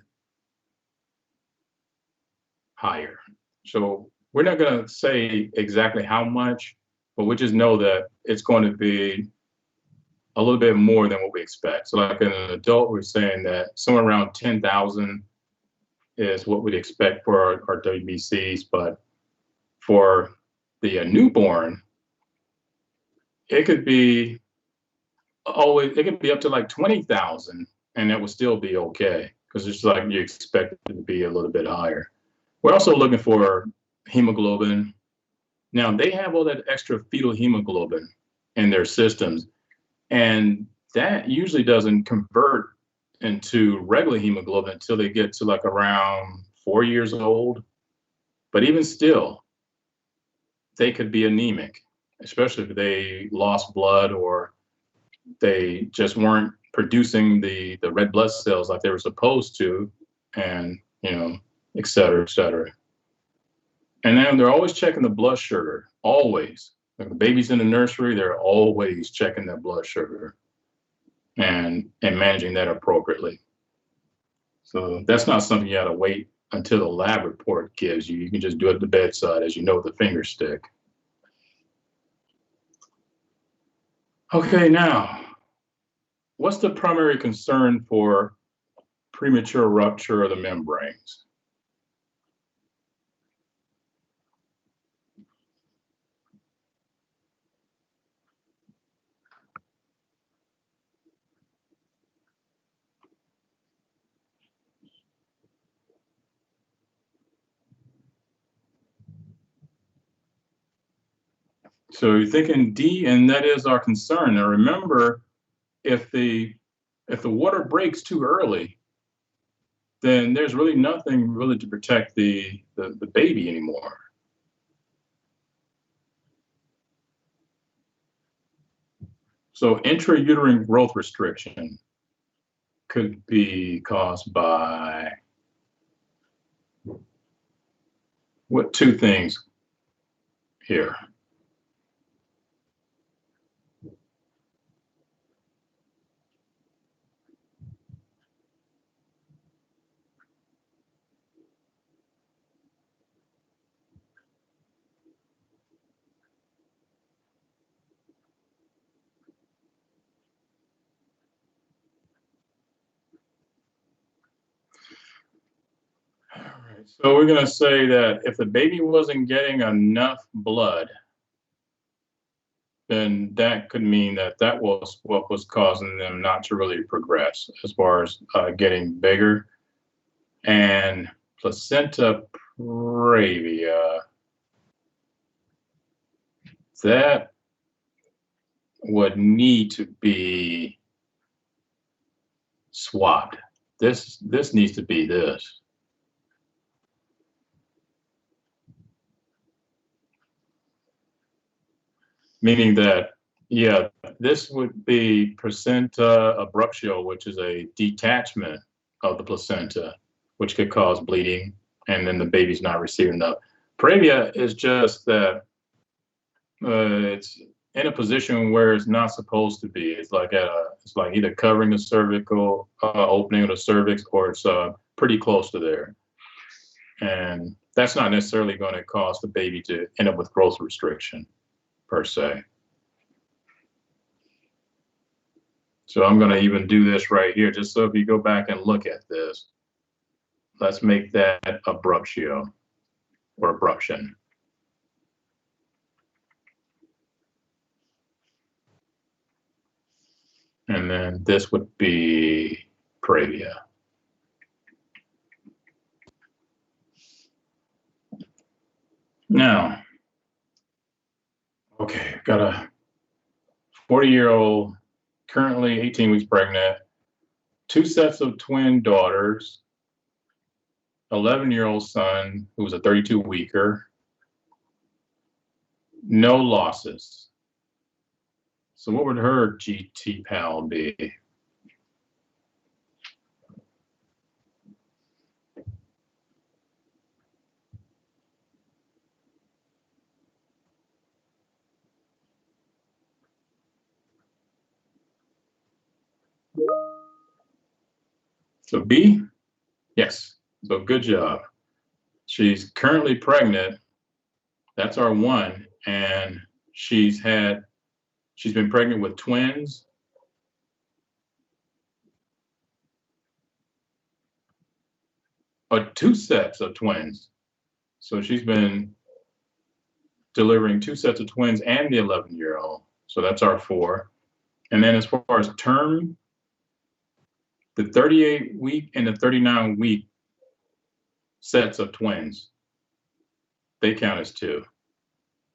higher. So we're not going to say exactly how much, but we just know that it's going to be a little bit more than what we expect. So like in an adult, we're saying that somewhere around 10,000 is what we'd expect for our WBCs, but for the newborn, it could be up to like 20,000, and that would still be okay, because it's like you expect it to be a little bit higher. We're also looking for hemoglobin. Now, they have all that extra fetal hemoglobin in their systems, and that usually doesn't convert into regular hemoglobin until they get to like around 4 years old. But even still, they could be anemic, especially if they lost blood or they just weren't producing the red blood cells like they were supposed to, and et cetera, et cetera. And then they're always checking the blood sugar, always. Like the baby's in the nursery, they're always checking their blood sugar and managing that appropriately. So that's not something you got to wait until the lab report gives you. You can just do it at the bedside, as you know, with the finger stick. Okay, now, what's the primary concern for premature rupture of the membranes? So you're thinking D, and that is our concern. Now remember, if the water breaks too early, then there's really nothing really to protect the baby anymore. So intrauterine growth restriction could be caused by what two things here? All right, so we're going to say that if the baby wasn't getting enough blood, then that could mean that that was what was causing them not to really progress as far as getting bigger. And placenta previa, that would need to be swapped. This needs to be this. Meaning that, yeah, this would be placenta abruptio, which is a detachment of the placenta, which could cause bleeding, and then the baby's not receiving enough. Previa is just that it's in a position where it's not supposed to be. It's like it's like either covering the cervical opening of the cervix, or it's pretty close to there, and that's not necessarily going to cause the baby to end up with growth restriction per se. So I'm going to even do this right here, just so if you go back and look at this, let's make that abruptio or abruption. And then this would be previa. Now, okay, got a 40-year-old, currently 18 weeks pregnant, 2 sets of twin daughters, 11-year-old son who was a 32-weeker, no losses. So what would her GT-PAL be? So B? Yes. So good job. She's currently pregnant. That's our 1. And she's been pregnant with twins. Or 2 sets of twins. So she's been delivering 2 sets of twins and the 11-year-old. So that's our 4. And then as far as term, the 38-week and the 39-week sets of twins, they count as 2.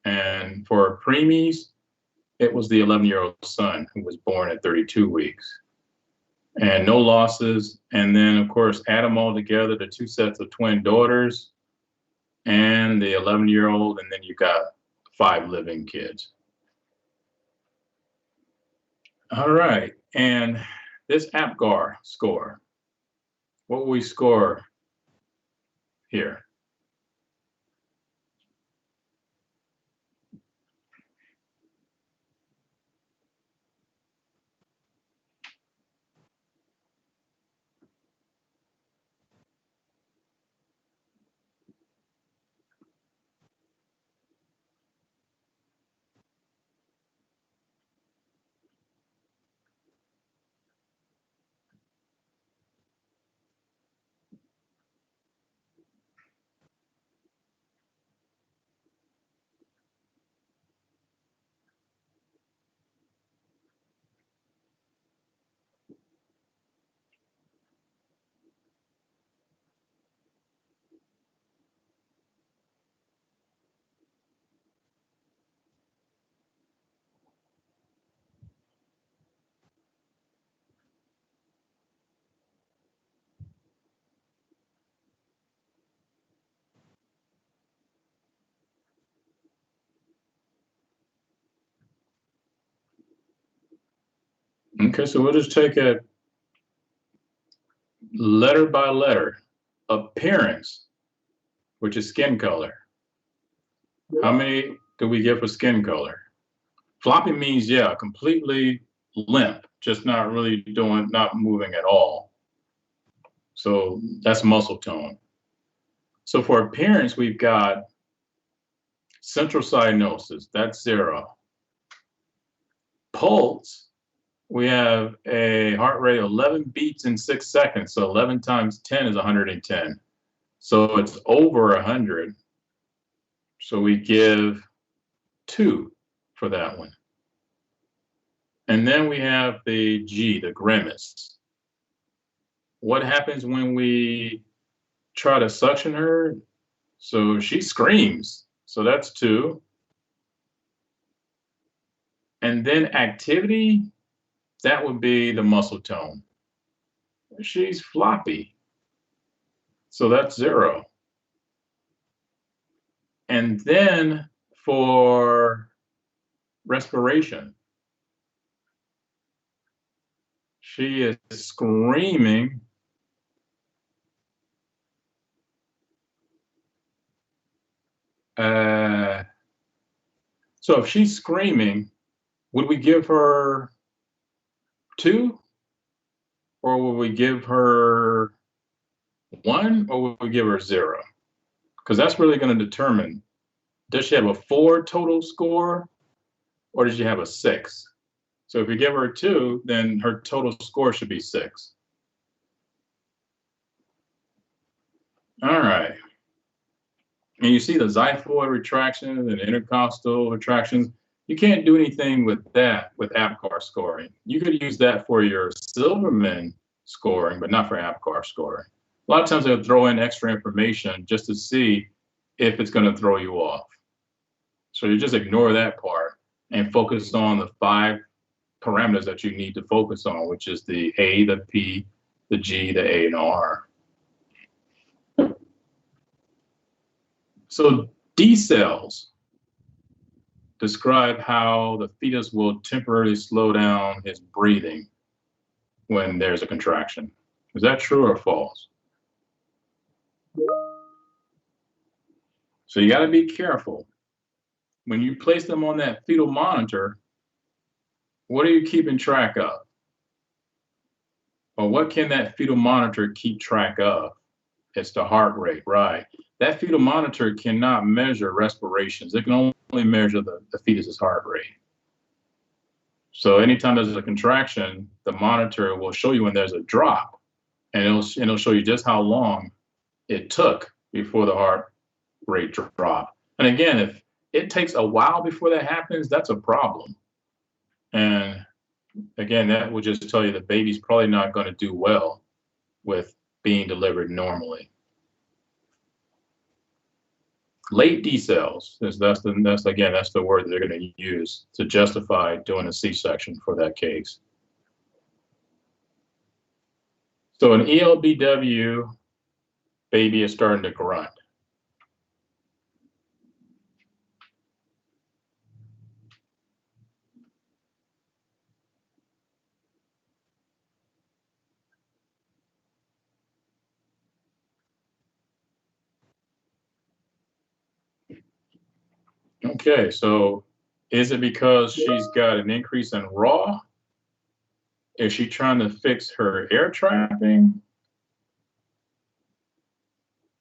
And for preemies, it was the 11-year-old son who was born at 32 weeks. and no losses. And then, of course, add them all together, the 2 sets of twin daughters and the 11-year-old, and then you got 5 living kids. All right, and this APGAR score, what will we score here? Okay, so we'll just take it letter by letter. Appearance, which is skin color. How many do we give for skin color? Floppy means, yeah, completely limp, just not really doing, not moving at all. So that's muscle tone. So for appearance, we've got central cyanosis, that's 0. Pulse, we have a heart rate of 11 beats in 6 seconds. So 11 times 10 is 110. So it's over 100. So we give 2 for that one. And then we have the G, the grimace. What happens when we try to suction her? So she screams. So that's 2. And then activity, that would be the muscle tone. She's floppy. So that's 0. And then for respiration, she is screaming. So if she's screaming, would we give her 2? Or would we give her 1? Or would we give her 0? Because that's really going to determine, does she have a 4 total score? Or does she have a 6? So if you give her 2, then her total score should be 6. All right. And you see the xiphoid retractions and intercostal retractions. You can't do anything with that with APGAR scoring. You could use that for your Silverman scoring, but not for APGAR scoring. A lot of times they'll throw in extra information just to see if it's going to throw you off. So you just ignore that part and focus on the 5 parameters that you need to focus on, which is the A, the P, the G, the A, and R. So D cells describe how the fetus will temporarily slow down his breathing when there's a contraction. Is that true or false? So you got to be careful. When you place them on that fetal monitor, what are you keeping track of? Or what can that fetal monitor keep track of? It's the heart rate, right? That fetal monitor cannot measure respirations. It can only measure the fetus's heart rate. So anytime there's a contraction, the monitor will show you when there's a drop, and it'll show you just how long it took before the heart rate dropped. And again, if it takes a while before that happens, that's a problem. And again, that will just tell you the baby's probably not going to do well with being delivered normally. Late D cells, that's the word that they're going to use to justify doing a C-section for that case. So an ELBW baby is starting to grunt. Okay, so is it because she's got an increase in raw? Is she trying to fix her air trapping?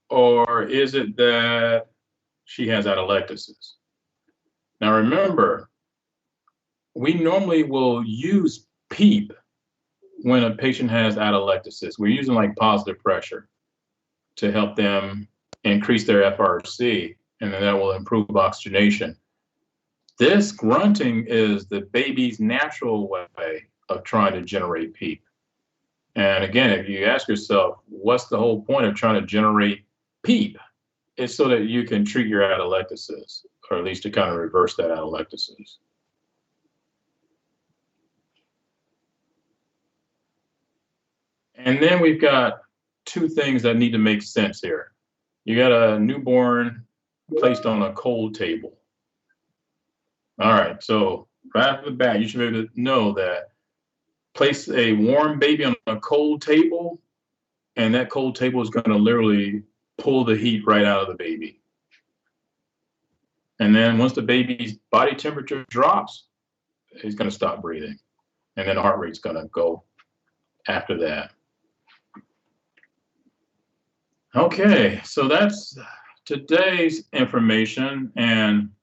Or is it that she has atelectasis? Now remember, we normally will use PEEP when a patient has atelectasis. We're using like positive pressure to help them increase their FRC, and then that will improve oxygenation. This grunting is the baby's natural way of trying to generate PEEP. And again, if you ask yourself, what's the whole point of trying to generate PEEP? It's so that you can treat your atelectasis, or at least to kind of reverse that atelectasis. And then we've got two things that need to make sense here. You got a newborn placed on a cold table. All right, so right off the bat, you should be able to know that place a warm baby on a cold table, and that cold table is going to literally pull the heat right out of the baby. And then once the baby's body temperature drops, he's going to stop breathing. And then the heart rate's going to go after that. Okay, so that's today's information. And